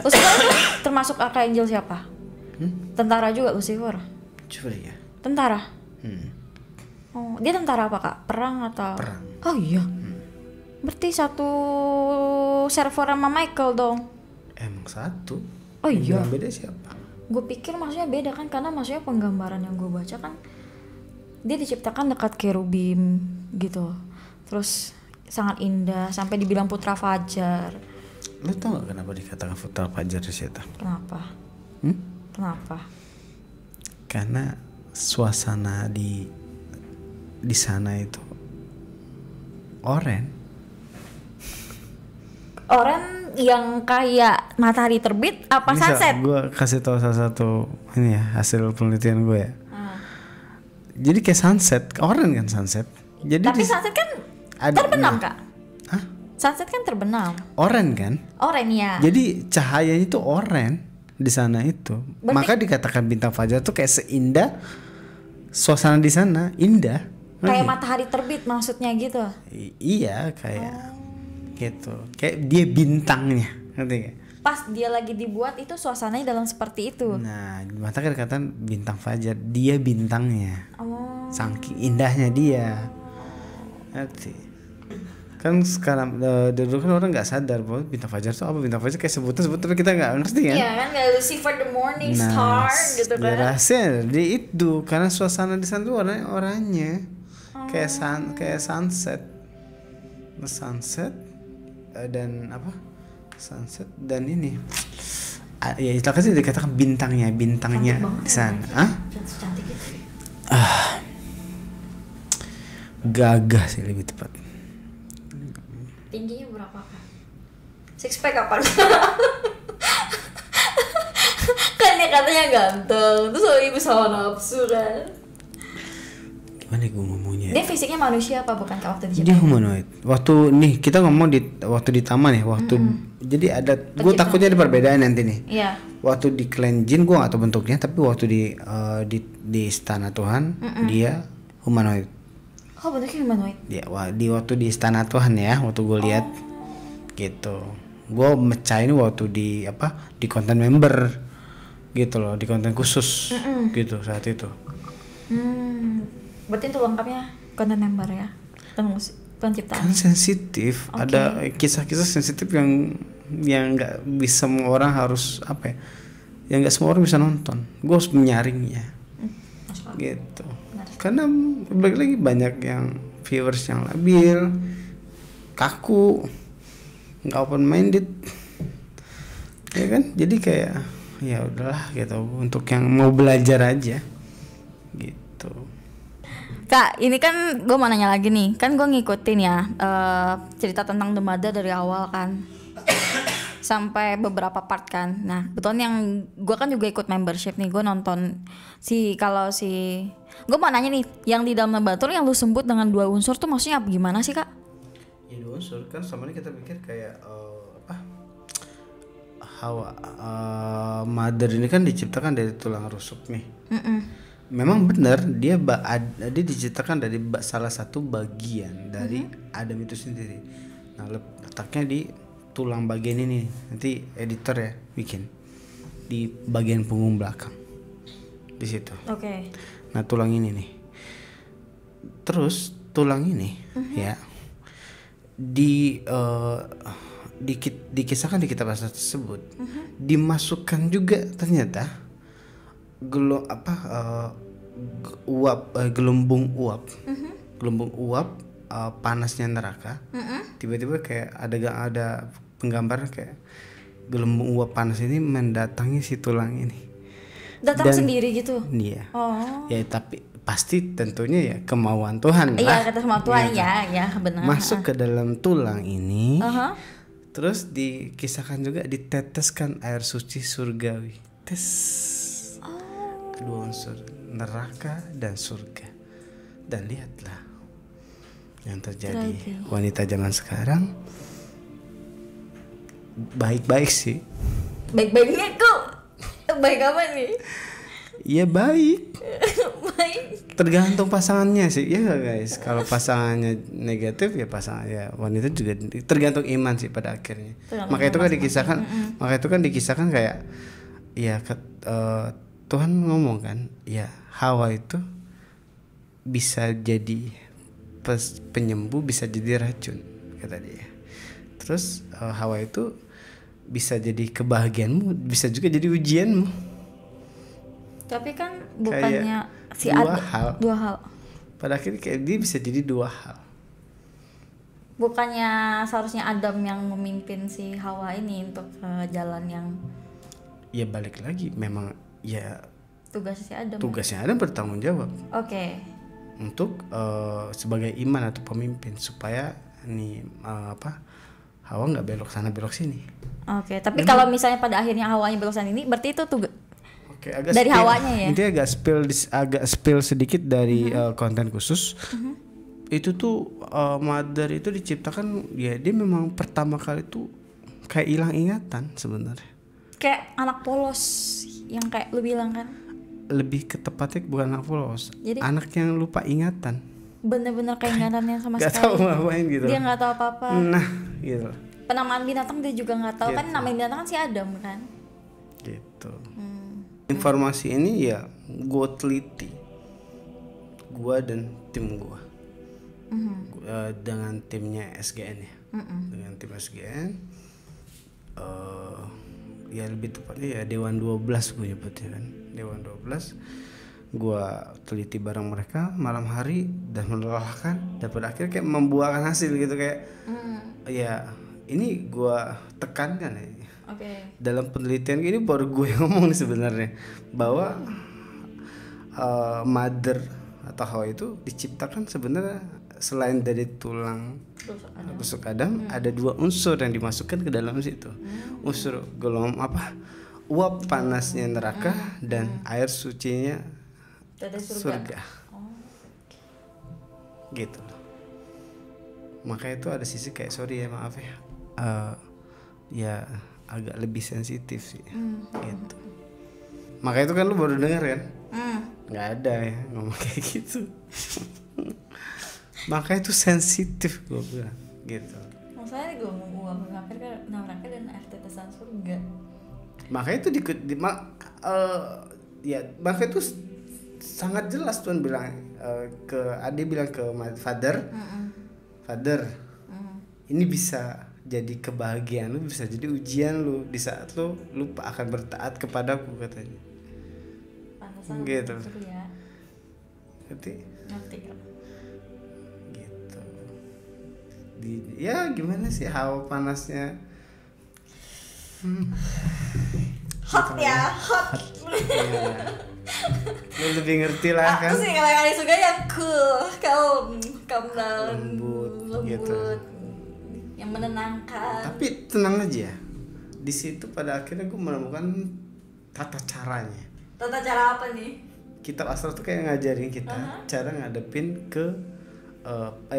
Lucifer itu termasuk Archangel siapa? Tentara juga Lucifer. Lucifer iya. Tentara. Hmm. Oh, dia tentara apa kak? Perang atau? Perang. Oh iya. Berarti satu server sama Michael dong. Emang satu. Oh iya. Yang beda siapa? Gue pikir maksudnya beda kan, karena maksudnya penggambaran yang gue baca kan dia diciptakan dekat kerubim gitu, terus sangat indah sampai dibilang putra fajar. Lo tau gak kenapa dikatakan putra fajar di situ? Kenapa? Kenapa? Karena suasana di sana itu oren yang kayak matahari terbit apa sunset? Gue kasih tahu salah satu ini ya hasil penelitian gue ya. Jadi kayak sunset, oren kan sunset. Jadi Tapi sunset kan terbenam kak. Hah? Sunset kan terbenam. Oren kan? Oren ya. Jadi cahayanya itu oren di sana itu. Berarti- Maka dikatakan bintang fajar tuh kayak seindah suasana di sana, indah. Kayak Ngerti? matahari terbit maksudnya gitu. Iya kayak gitu. Kayak dia bintangnya, ngerti gak? Pas dia lagi dibuat itu suasananya dalam seperti itu. Nah, maka kan dikatakan bintang fajar, dia bintangnya. Oh. Saking indahnya dia. Ngerti? Kan sekarang dulu kan orang nggak sadar bahwa bintang fajar itu apa. Bintang fajar kayak sebutan tapi kita nggak ngerti kan. Iya kan, kayak Lucifer the morning star gitu ya kan. rahasia di itu karena suasana di sana tuh oranye kayak sunset. Sunset dan apa sunset dan ini ya itu kan sih dikatakan bintangnya di sana. Cantik gitu. Gagah sih lebih tepat. Tingginya berapa kan? Six pack apa? Kan dia katanya ganteng, terus ibu sama nafsu kan. Gimana gue ngomongnya? Dia fisiknya manusia apa bukan kayak waktu di Dia Jepang? humanoid. Waktu nih kita ngomong waktu di taman ya, jadi ada gue takutnya ada perbedaan nanti nih. Iya. Waktu di Clan Jin gue gak tahu bentuknya, tapi waktu di Istana Tuhan dia humanoid. Oh bentuknya humanoid. Ya, waktu di Istana Tuhan ya, waktu gue lihat gitu. Gue mecahin waktu di konten member gitu loh, di konten khusus gitu saat itu. Berarti itu lengkapnya konten member ya, penciptaan. Kan sensitif, ada kisah-kisah sensitif yang nggak bisa semua orang harus yang nggak semua orang bisa nonton. Gue harus menyaringnya gitu. Karena balik lagi banyak yang viewers yang labil, kaku, nggak open minded, ya kan? Jadi kayak ya udahlah gitu, untuk yang mau belajar aja gitu. Kak, ini kan gue mau nanya lagi nih, kan gue ngikutin ya cerita tentang The Mother dari awal kan sampai beberapa part kan. Nah kebetulan yang gue kan juga ikut membership nih, gue nonton gue mau nanya nih, yang di dalam Nabatul yang lu sebut dengan 2 unsur tuh maksudnya apa, gimana sih Kak? Ya 2 unsur kan sama ini kita pikir kayak Hawa, mother ini kan diciptakan dari tulang rusuk nih. Memang benar dia diciptakan dari salah satu bagian dari Adam itu sendiri. Nah letaknya di tulang bagian ini, nanti editor ya bikin di bagian punggung belakang di situ. Oke. Nah tulang ini nih, terus tulang ini ya dikisahkan di kitab asal tersebut dimasukkan juga ternyata gelembung uap panasnya neraka. Tiba-tiba kayak ada penggambaran kayak gelembung uap panas ini mendatangi si tulang ini. Datang sendiri gitu? Iya. Oh. Ya tapi pasti tentunya ya kemauan Tuhan lah. Iya kata sama Tuhan ya benar. Masuk ke dalam tulang ini. Terus dikisahkan juga diteteskan air suci surgawi. Kedua unsur neraka dan surga. Dan lihatlah yang terjadi. Wanita zaman sekarang baik-baik sih. Baik-baiknya kok baik apa nih? Iya baik. Baik. Tergantung pasangannya sih, ya gak guys. Kalau pasangannya negatif ya wanita juga tergantung iman sih pada akhirnya. Maka itu kan dikisahkan kayak ya Tuhan ngomong kan, ya Hawa itu bisa jadi penyembuh, bisa jadi racun kata dia. Terus Hawa itu bisa jadi kebahagiaanmu, bisa juga jadi ujianmu. Tapi kan bukannya dua hal. Pada akhirnya kayak dia bisa jadi 2 hal. Bukannya seharusnya Adam yang memimpin si Hawa ini untuk jalan yang Ya balik lagi, memang ya tugasnya Adam bertanggung jawab. Oke. Untuk sebagai iman atau pemimpin supaya Hawa nggak belok sana belok sini. Oke, tapi kalau misalnya pada akhirnya Hawanya belok sana ini berarti itu agak dari Hawanya ya. Intinya agak spill sedikit dari konten khusus. Itu tuh mother itu diciptakan ya dia memang pertama kali tuh kayak hilang ingatan sebenarnya. Kayak anak polos yang kayak lu bilang kan. Lebih ke tepatnya bukan anak polos. Jadi, anak yang lupa ingatan. Bener-bener keingatannya sama gak sekali. Gak tahu ngapain gitu. Dia gak tahu apa-apa. Nah gitu. Penamaan binatang dia juga gak tahu gitu. Kan namain binatang kan si Adam kan. Gitu. Informasi ini ya gue teliti, gue dan tim gue, dengan timnya SGN ya, dengan tim SGN, ya lebih tepatnya ya Dewan 12 gue nyebutnya kan, Dewan 12, gue teliti bareng mereka malam hari dan melelahkan, dan pada akhirnya kayak membuahkan hasil gitu kayak, ya ini gue tekankan ya. Oke. Dalam penelitian ini baru gue yang ngomong nih sebenarnya bahwa mother atau Hawa itu diciptakan sebenarnya selain dari tulang rusuk Adam ada 2 unsur yang dimasukkan ke dalam situ. Unsur gelombang uap panasnya neraka dan air sucinya Dari surga. Oh. Gitu loh. Makanya itu ada sisi kayak sorry ya maaf ya. Ya agak lebih sensitif sih. Gitu. Makanya itu kan lu baru denger kan? Nggak ada ya ngomong kayak gitu. Makanya itu sensitif gue bilang gitu. Maksudnya gue mau neraka dan air tetesan surga. Makanya itu makanya itu sangat jelas Tuhan bilang ke Ade bilang ke father, ini bisa jadi kebahagiaan lu, bisa jadi ujian lu di saat lu akan bertaat kepadaku katanya. Pantesan Gitu. Ya. Ngerti? Gitu. Ya gimana sih hawa panasnya? Hot ya, hot. Lu lebih ngerti lah kan? Aku sih kalau yang suka yang cool, calm down, Lembut, lembut, gitu. yang menenangkan. Tapi tenang aja. Di situ pada akhirnya gue menemukan tata caranya. Tata cara apa nih? Kitab Astral tuh kayak ngajarin kita cara ngadepin ke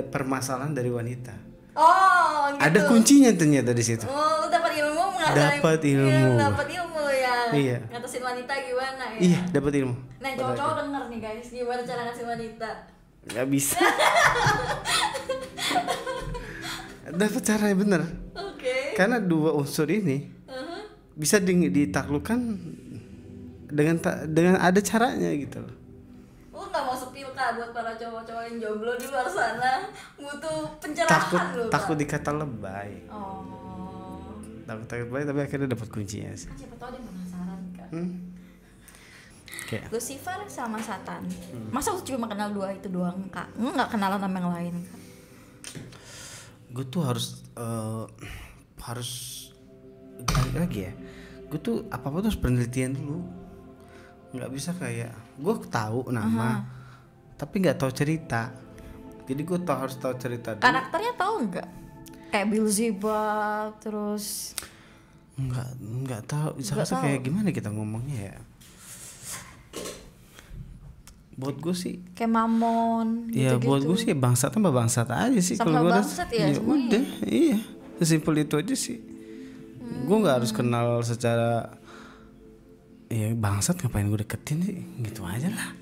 permasalahan dari wanita. Oh, gitu. Ada kuncinya ternyata di situ. Oh, lu dapat ilmu Dapat ilmu. Dapat ilmu ya. Iya. Ngatasin wanita gimana ya? Iya, dapat ilmu. Nah, cowok-cowok denger nih guys, gimana cara ngatasin wanita? Gak bisa. Dapat caranya bener. Oke. Karena 2 unsur ini bisa ditaklukkan dengan ada caranya gitu loh. Lu nggak mau sepil Kak buat para cowok-cowok yang jomblo di luar sana, butuh pencerahan lu. Takut dikata lebay. Oh. Takut lebay tapi akhirnya dapat kuncinya sih. Kan siapa tahu dia penasaran Kak. Kayak Lucifer sama Satan. Masa lu cuma kenal 2 itu doang Kak? Lu nggak kenalan sama yang lain Kak? gue tuh harus balik lagi ya. Gue tuh apa-apa tuh harus penelitian dulu. Nggak bisa kayak gue tahu nama tapi nggak tahu cerita. Jadi gue harus tahu cerita dulu. Karakternya tahu nggak? Kayak Beelzebub terus nggak tahu. Bisa tahu. kayak gimana kita ngomongnya ya? Buat gue sih kayak Mammon ya gitu-gitu. buat gue sih bangsat tambah bangsat aja sih Sama kalau gue bangsat ya semuanya. udah iya sesimpel itu aja sih. Gue nggak harus kenal secara ya bangsat ngapain gue deketin sih gitu aja lah.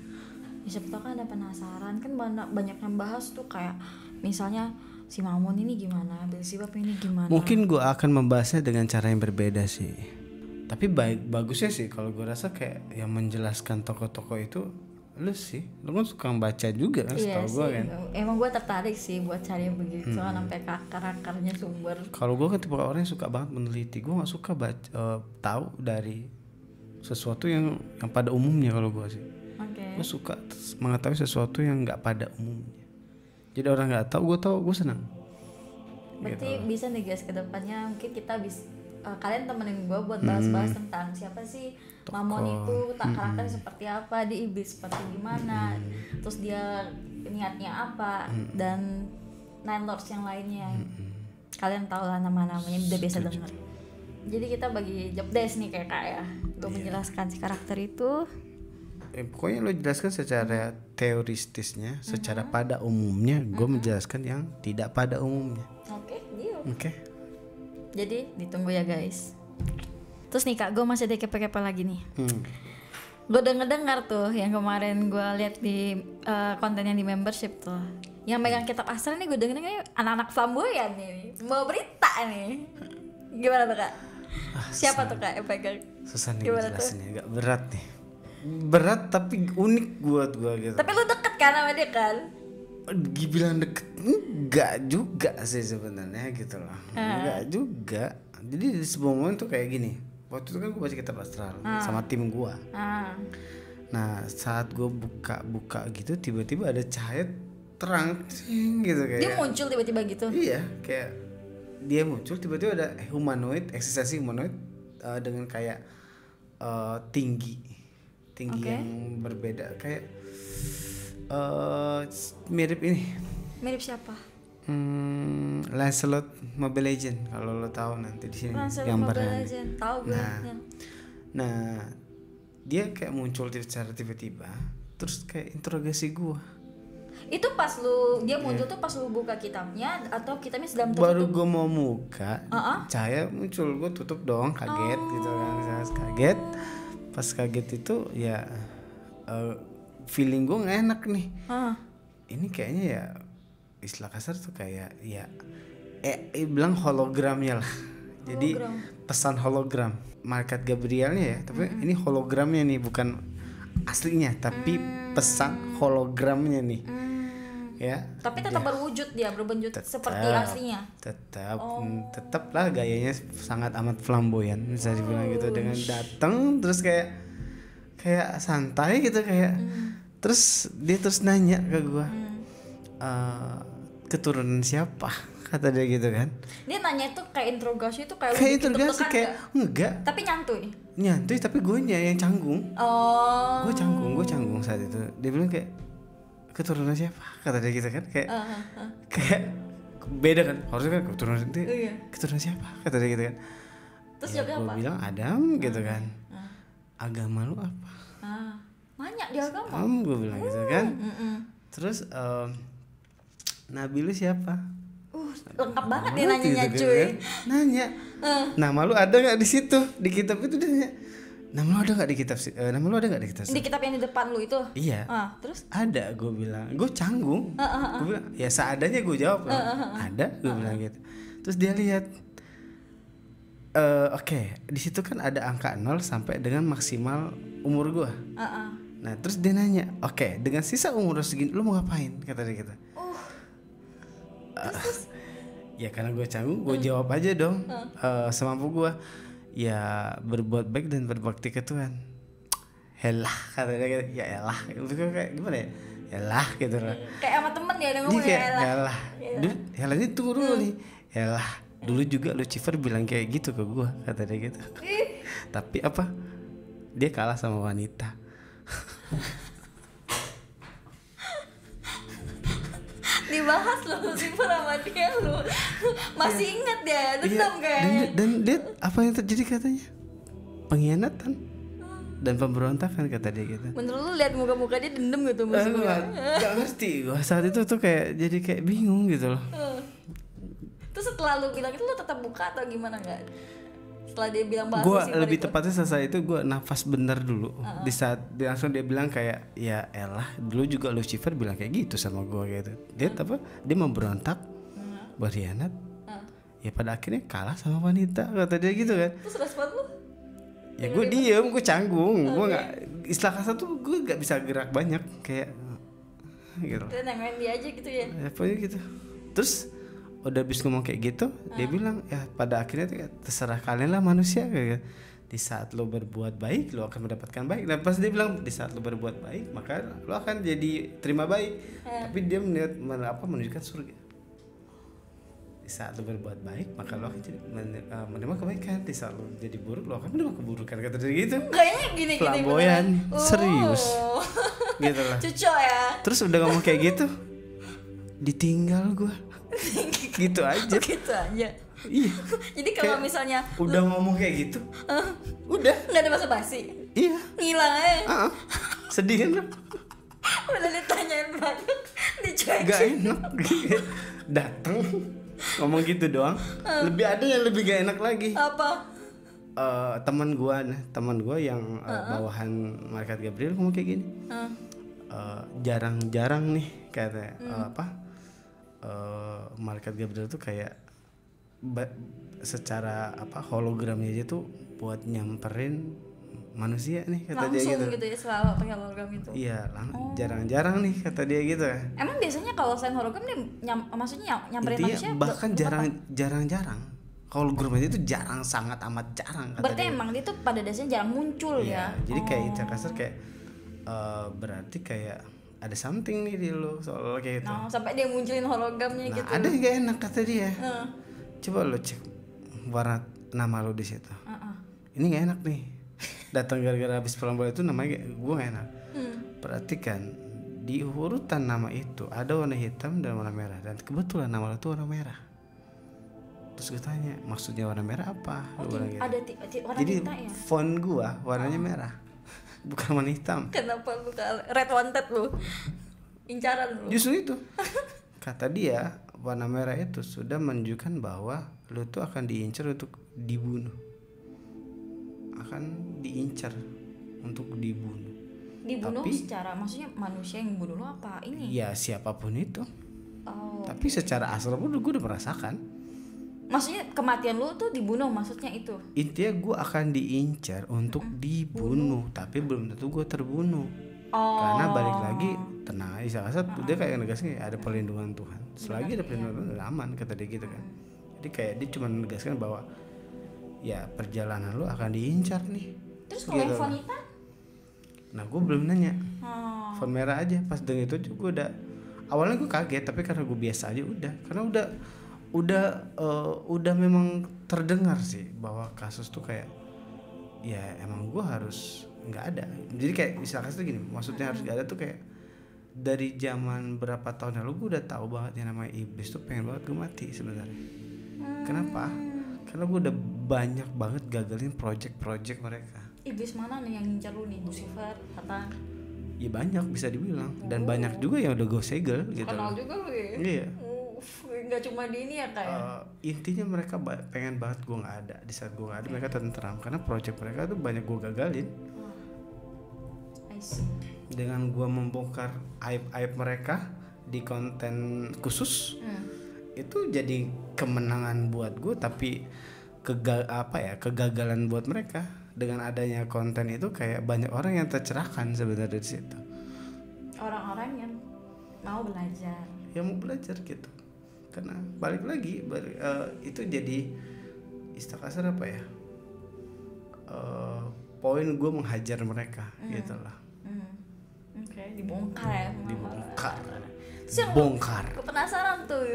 Ya, siapa tahu kan ada penasaran kan banyak yang bahas tuh kayak misalnya si Mammon ini gimana, Beelzebub ini gimana. Mungkin gue akan membahasnya dengan cara yang berbeda sih. Tapi bagusnya sih kalau gue rasa kayak yang menjelaskan tokoh-tokoh itu lu kan suka baca juga kan, iya setahu gue kan. Emang gue tertarik sih buat cari yang begitu sampai akar-akarnya sumber. Kalau gue kan tipe orang yang suka banget meneliti. Gue nggak suka tahu dari sesuatu yang pada umumnya kalau gue sih. Oke. Gue suka mengetahui sesuatu yang nggak pada umumnya. Jadi orang nggak tahu, gue tahu, gue senang. Berarti bisa nih guys kedepannya mungkin kita bisa kalian temenin gue buat bahas-bahas tentang siapa sih Mammon itu, karakternya seperti apa, di iblis seperti gimana, terus dia niatnya apa, dan Nine Lords yang lainnya. Kalian tahu lah nama-namanya, udah biasa denger. Jadi kita bagi job desk nih kayak ya, gue menjelaskan si karakter itu. Pokoknya lo jelaskan secara teoristisnya, secara pada umumnya, gue menjelaskan yang tidak pada umumnya. Oke, deal. Oke. Jadi ditunggu ya guys. Terus nih Kak, gue masih ada kepo-kepo lagi nih. Gue dengar tuh yang kemarin gue lihat di konten yang di membership tuh. Yang megang kitab astral nih gue dengerin anak-anak flamboyan nih, mau berita nih. Gimana tuh Kak? Siapa tuh Kak yang pegang? Susah nih Gimana jelasinnya, agak berat nih. Berat tapi unik buat gue gitu. Tapi lu deket kan sama dia kan? Dibilang deket enggak juga sih sebenarnya gitu loh. Enggak juga. Jadi di sebuah momen tuh kayak gini. Waktu itu kan gue baca kitab astral sama tim gue. Nah saat gue buka gitu tiba-tiba ada cahaya terang gitu kayak. Dia muncul tiba-tiba gitu. Iya kayak dia muncul tiba-tiba ada humanoid, eksistensi humanoid dengan kayak tinggi Oke. yang berbeda kayak mirip ini. Mirip siapa? Lancelot Mobile Legend kalau lo tahu nanti di sini Lancelot gambarnya. Mobile Legend. Tahu gue. Nah, dia kayak muncul secara tiba-tiba, terus kayak interogasi gua. Itu pas dia muncul tuh pas lu buka kitabnya atau kitabnya sedang tertutup? Baru gua mau muka, cahaya muncul, gua tutup dong, kaget gitu kan, kaget. Pas kaget itu ya feeling gua nggak enak nih. Ini kayaknya ya istilah kasar tuh kayak ya bilang hologramnya lah. Jadi pesan hologram malaikat Gabrielnya ya, tapi ini hologramnya nih, bukan aslinya tapi pesan hologramnya nih. Ya. Tapi tetap berwujud dia, berbentuk seperti aslinya. Tetap lah gayanya sangat amat flamboyan bisa dibilang gitu, dengan datang terus kayak santai gitu kayak terus dia terus nanya ke gua keturunan siapa, kata dia gitu kan. Dia nanya itu kayak interogasi itu kayak interogasi kayak enggak, tapi nyantui tapi gue yang canggung. Gue canggung saat itu. Dia bilang kayak keturunan siapa, kata dia gitu kan, kayak beda kan, harusnya kan keturunan siapa, kata dia gitu kan. Terus ya, jawabnya apa? Gue bilang Adam gitu kan. Agama lu apa? Nanya dia agama. Gue bilang gitu kan. Terus Nabi lu siapa? Lengkap banget dia nanyanya gitu cuy. Kan? Nanya. Nama lu ada nggak di situ, di kitab itu? Dia nanya. Nama lu ada nggak di kitab? Nama lu ada nggak di kitab? Di kitab yang di depan lu itu? Iya. Terus? Ada, gue bilang. Gue canggung. Gue bilang ya seadanya gue jawab lah. Ada, gue bilang gitu. Terus dia lihat. Oke, di situ kan ada angka 0 sampai dengan maksimal umur gue. Nah terus dia nanya, oke, dengan sisa umur segini lu mau ngapain, kata dia gitu. Ya karena gue canggung, gue jawab aja dong semampu gue. Ya berbuat baik dan berbakti ke Tuhan. Helah, kata dia gitu. Ya elah, kayak gimana ya? Helah gitu loh. Kayak sama temen ya dia ngomong ya helah. Helah ini tunggu dulu nih. Helah, dulu juga Lucifer bilang kayak gitu ke gue, kata dia gitu. Tapi apa? Dia kalah sama wanita. Dibahas loh Lucifer sama dia lu. Masih ingat dia, dendam kayaknya. Dan dia apa yang terjadi katanya? Pengkhianatan dan pemberontakan, kata dia gitu. Menurut lu lihat muka-muka dia dendam gitu maksudnya? Gak ngerti gue saat itu tuh kayak jadi kayak bingung gitu loh. Terus setelah lu bilang itu lu tetap buka atau gimana nggak? Setelah dia bilang bahas gue lebih tepatnya selesai itu gue nafas bener dulu. Di saat dia langsung dia bilang kayak ya elah, dulu juga Lucifer bilang kayak gitu sama gue gitu. Dia dia memberontak, berkhianat, ya pada akhirnya kalah sama wanita, kata dia gitu kan. Terus respon lu? Ya gue diem, gue canggung, gue nggak, istilah kasar tuh gue nggak bisa gerak banyak kayak gitu. Dia nengokin dia aja gitu ya? Pokoknya gitu. Terus udah habis ngomong kayak gitu, dia bilang ya pada akhirnya terserah kalian lah manusia kayak. Di saat lo berbuat baik, lo akan mendapatkan baik. Dan pas dia bilang di saat lo berbuat baik, maka lo akan jadi terima baik. Tapi dia menunjukkan surga. Di saat lo berbuat baik, maka lo akan jadi menerima kebaikan. Di saat lo jadi buruk, lo akan menerima keburukan, kata dia gitu. Kayaknya gini flamboyan, serius. Gitu lah. Cuco ya. Terus udah ngomong kayak gitu, ditinggal gue. Gitu aja. Gitu aja. Iya. Jadi kalau misalnya udah ngomong kayak gitu, udah nggak ada basa-basi. Iya. Ngilang aja. Sedih kan? Udah ditanyain banyak, dicuekin. Gak enak. Dateng ngomong gitu doang. Lebih ada yang lebih gak enak lagi. Apa? Teman gua yang bawahan malaikat Gabriel ngomong kayak gini. Jarang-jarang nih katanya malaikat Gabriel tuh kayak secara hologramnya aja tuh buat nyamperin manusia nih, kata dia gitu. Langsung gitu ya, selalu pakai hologram itu. Iya, jarang-jarang nih, kata dia gitu. Emang biasanya kalau selain hologram dia maksudnya nyamperin intinya, manusia bahkan jarang-jarang. Hologram aja itu jarang, sangat amat jarang, kata berarti dia. Emang dia tuh pada dasarnya jarang muncul ya. Jadi kayak kasar kayak berarti kayak ada something nih di lo soal kayak gitu. Sampai dia munculin hologramnya gitu. Ada yang gak enak, kata dia. Coba lo cek warna nama lo di situ. Ini nggak enak nih. Datang gara-gara habis pulang bola itu namanya gue nggak enak. Perhatikan di urutan nama itu ada warna hitam dan warna merah, dan kebetulan nama lo itu warna merah. Terus gue tanya, maksudnya warna merah apa? Gitu. Ada warna jadi tinta ya? font gue warnanya merah, bukan warna hitam. Kenapa lu red wanted lu? Incaran lu. Justru itu. Kata dia, warna merah itu sudah menunjukkan bahwa lo tuh akan diincar untuk dibunuh. Akan diincar untuk dibunuh. Dibunuh Tapi, secara maksudnya manusia yang bunuh lu apa ini? Ya siapapun itu. Oh. Tapi secara asal pun gue udah merasakan. Maksudnya kematian lu tuh dibunuh, maksudnya itu? Intinya gue akan diincar untuk dibunuh, tapi belum tentu gue terbunuh. Karena balik lagi, tenang aja, dia kayak negasnya ada perlindungan Tuhan. Selagi ada perlindungan Tuhan udah aman, kata dia gitu kan. Jadi kayak dia cuma menegaskan bahwa ya perjalanan lu akan diincar nih. Terus kalau gitu. yang wanita? Nah gue belum nanya. Font merah aja. Pas denger itu gue udah, awalnya gue kaget, tapi karena gue biasa aja udah. Karena udah memang terdengar sih bahwa kasus tuh kayak ya emang gue harus nggak ada. Jadi kayak misalkan tuh gini, maksudnya harus nggak ada tuh kayak dari zaman berapa tahun lalu gue udah tahu banget yang namanya iblis tuh pengen banget gue mati sebenarnya. Kenapa? Karena gue udah banyak banget gagalin project mereka. Iblis mana nih yang ngincar lu nih? Lucifer, Satan? Ya banyak bisa dibilang, dan banyak juga yang udah gue segel gitu. Kenal juga lu ya? Iya. Nggak cuma di ini ya kayak. Intinya mereka pengen banget gue nggak ada. Di saat gue nggak ada, mereka tentram karena project mereka tuh banyak gue gagalin. I see. Dengan gue membongkar aib mereka di konten khusus, itu jadi kemenangan buat gue, tapi kegagalan buat mereka. Dengan adanya konten itu kayak banyak orang yang tercerahkan sebenarnya di situ. Orang-orang yang mau belajar. Yang mau belajar gitu. Karena balik lagi itu jadi istilah kasar apa ya? Poin gue menghajar mereka gitulah. Oke, dibongkar ya. Dibongkar. Terus yang Bongkar. gue penasaran tuh,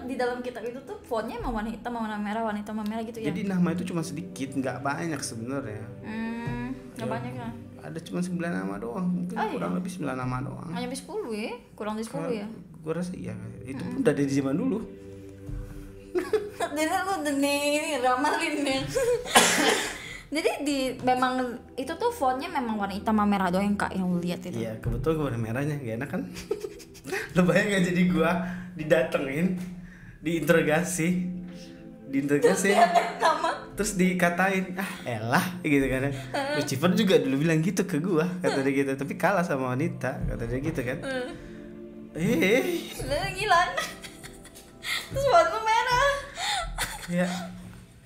di dalam kitab itu tuh fontnya emang warna hitam sama warna merah, warna hitam sama merah gitu ya? Jadi nama itu cuma sedikit, nggak banyak sebenarnya. Nggak banyak ya? Ada cuma 9 nama doang, mungkin kurang lebih 9 nama doang. Hanya lebih 10 ya? Kurang dari 10 ya? Gue rasa iya, itu pun udah dari zaman dulu. Jadi lu ini ramalin ya. Jadi memang itu tuh fontnya memang warna hitam sama merah doang Kak yang lu lihat itu. Iya, kebetulan gue warna merahnya, gak enak kan? Lo bayangin jadi gue didatengin, diinterogasi, terus dikatain elah gitu kan. Lucifer juga dulu bilang gitu ke gue, kata dia gitu, tapi kalah sama wanita, kata dia gitu kan. Ngilang. Terus warna merah. Ya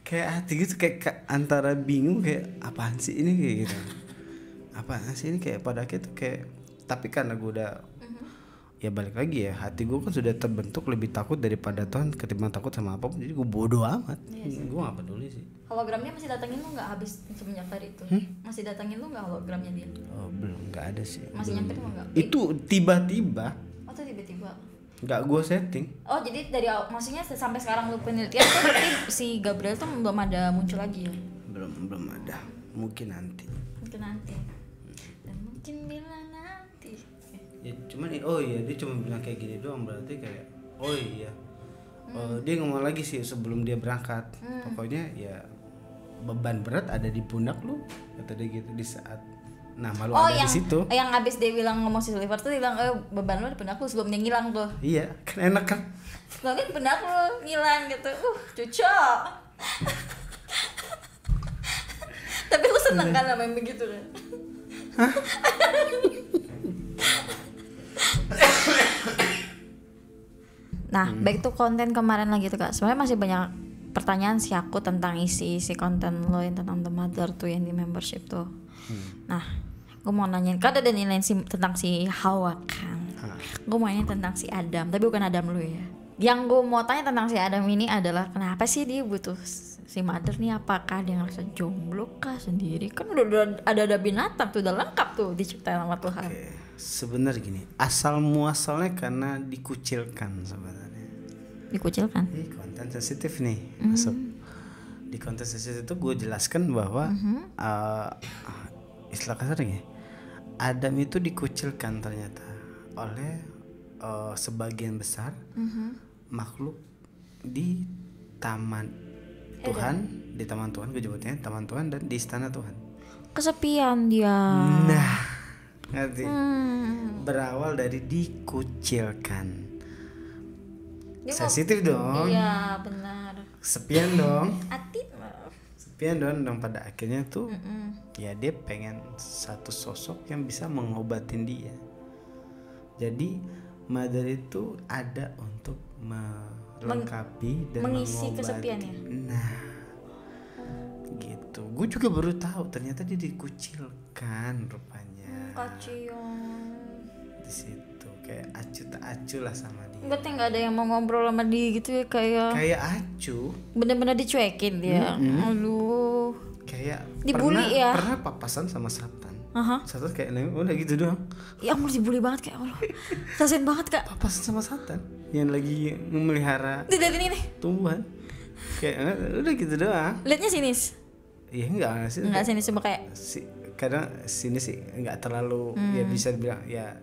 kayak hati gitu, kayak antara bingung kayak apaan sih ini kayak gitu. Apaan sih ini kayak pada akhirnya tuh kayak, tapi karena gue udah ya balik lagi ya, hati gue kan sudah terbentuk lebih takut daripada Tuhan ketimbang takut sama apapun, jadi gue bodoh amat. Gue gak peduli sih. Hologramnya masih datangin lu nggak habis semenjak hari itu? Masih datangin lu nggak hologramnya dia? Oh belum, nggak ada sih. Masih nyampe tuh nggak? Itu tiba-tiba. Oh tuh tiba-tiba. Nggak gue setting. Oh jadi dari maksudnya sampai sekarang lu penelitian tuh berarti si Gabriel tuh belum ada muncul lagi ya? Belum ada. Mungkin nanti. Dan mungkin bila nanti. Ya cuman dia cuma bilang kayak gini doang, berarti kayak dia ngomong lagi sih sebelum dia berangkat. Pokoknya ya beban berat ada di pundak lu, kata dia gitu di saat nama lu ada di situ. Yang abis dia bilang ngomong si Oliver tuh dia bilang beban lu di pundak lu sebelum dia ngilang tuh. Iya, kan enak kan? Mungkin pundak lu ngilang gitu. Cocok. Tapi lu seneng kan sama yang begitu kan? Nah, baik tuh konten kemarin lagi tuh Kak. Sebenarnya masih banyak pertanyaan sih aku tentang isi konten lo yang tentang The Mother tuh yang di membership tuh. Nah, gue mau nanyain, kan ada nilai tentang si Hawa kan. Gue mau nanya tentang si Adam, tapi bukan Adam lu ya. Yang gue mau tanya tentang si Adam ini adalah kenapa sih dia butuh si Mother nih? Apakah dia ngerasa jomblo kah sendiri? Kan udah ada binatang tuh, udah lengkap tuh diciptain sama Tuhan. Sebenarnya gini, asal muasalnya karena dikucilkan sebenarnya. Dikucilkan. Konten sensitif nih masuk. Di konten sensitif itu gue jelaskan bahwa istilah kasarnya Adam itu dikucilkan ternyata oleh sebagian besar makhluk di taman Tuhan, di taman Tuhan, gue sebutnya taman Tuhan, dan di istana Tuhan. Kesepian dia. Nah, ngerti? Berawal dari dikucilkan. Sensitif dong. Iya benar. Sepian dong. Atit. Sepian dong pada akhirnya tuh ya dia pengen satu sosok yang bisa mengobatin dia. Jadi Mother itu ada untuk melengkapi dan mengisi mengobati kesepiannya. Nah, gitu. Gue juga baru tahu ternyata dia dikucilkan rupanya. Kacang. Di situ kayak acu tak acu lah sama dia. Berarti nggak ada yang mau ngobrol sama dia gitu ya, Kayak acu. bener-bener dicuekin dia. Aduh. Kayak Dibully ya? Pernah papasan sama Satan. Satan kayak udah gitu doang. Ya ampun, dibully banget kayak Allah. Kasian banget kak. Papasan sama Satan yang lagi memelihara Tidak ini nih. tumbuhan. Kayak udah gitu doang. Lihatnya sinis. Iya enggak sih. Enggak sinis, cuma kayak Kadang sini sih enggak terlalu ya bisa dibilang ya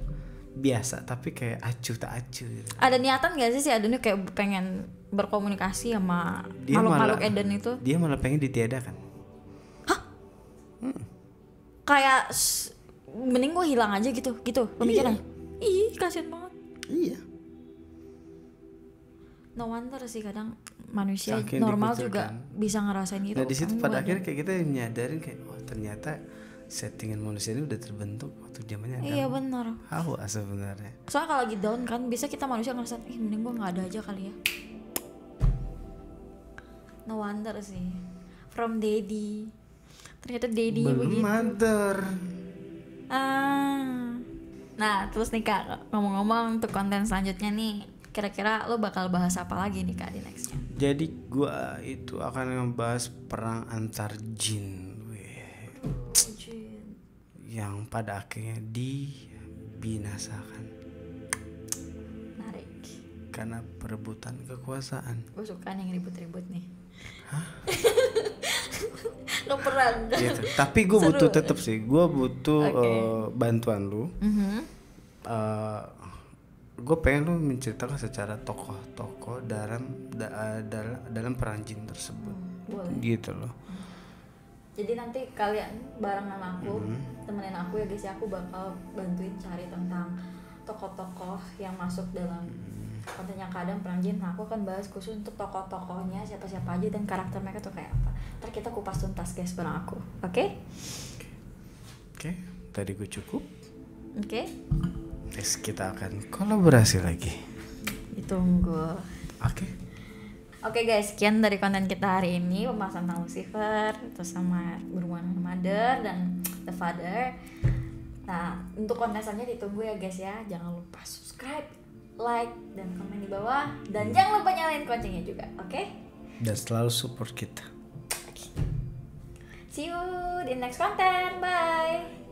biasa, tapi kayak acu tak acu gitu. ada niatan gak sih si Adennya kayak pengen berkomunikasi sama Dia makhluk-makhluk malah- Eden itu? Dia malah pengen ditiadakan. Kayak mending gue hilang aja gitu pemikirannya. Ih, kasian banget. Iya. No wonder sih kadang manusia Saking normal dikucilkan. juga bisa ngerasain gitu. Nah di situ Kan pada gua akhirnya kayak kita nyadarin kayak ternyata settingan manusia ini udah terbentuk waktu zamannya ada. Iya benar. Hawa sebenarnya. Soalnya kalau lagi down kan bisa kita manusia ngerasa mending gue nggak ada aja kali ya. No wonder sih. From Daddy. Ternyata Daddy Belum begitu. Mother. Nah terus nih kak, ngomong-ngomong untuk konten selanjutnya nih, kira-kira lo bakal bahas apa lagi nih kak di nextnya? Jadi gua itu akan ngebahas perang antar jin. Yang pada akhirnya dibinasakan Menarik. karena perebutan kekuasaan. Gue suka nih yang ribut-ribut nih. Ngeperang. Gitu. Tapi gue Seru. butuh tetap sih, gue butuh Oke. bantuan lu. Gue pengen lu menceritakan secara tokoh-tokoh dalam perang jin tersebut. Boleh. Gitu loh. Jadi nanti kalian barengan aku, temenin aku ya guys ya, aku bakal bantuin cari tentang tokoh-tokoh yang masuk dalam konten yang kadang perang jin. Nah, aku akan bahas khusus untuk tokoh-tokohnya siapa-siapa aja dan karakter mereka tuh kayak apa. Ntar kita kupas tuntas guys bareng aku, oke? Oke, tadi gue cukup. Oke? Next kita akan kolaborasi lagi. Ditunggu. Oke. Oke guys, sekian dari konten kita hari ini, pembahasan tentang Lucifer, terus sama berhubungan dengan Mother dan The Father. Nah, untuk konten selanjutnya ditunggu ya guys ya. Jangan lupa subscribe, like, dan komen di bawah. Dan jangan lupa nyalain loncengnya juga, oke? Dan selalu support kita. See you di next konten, bye!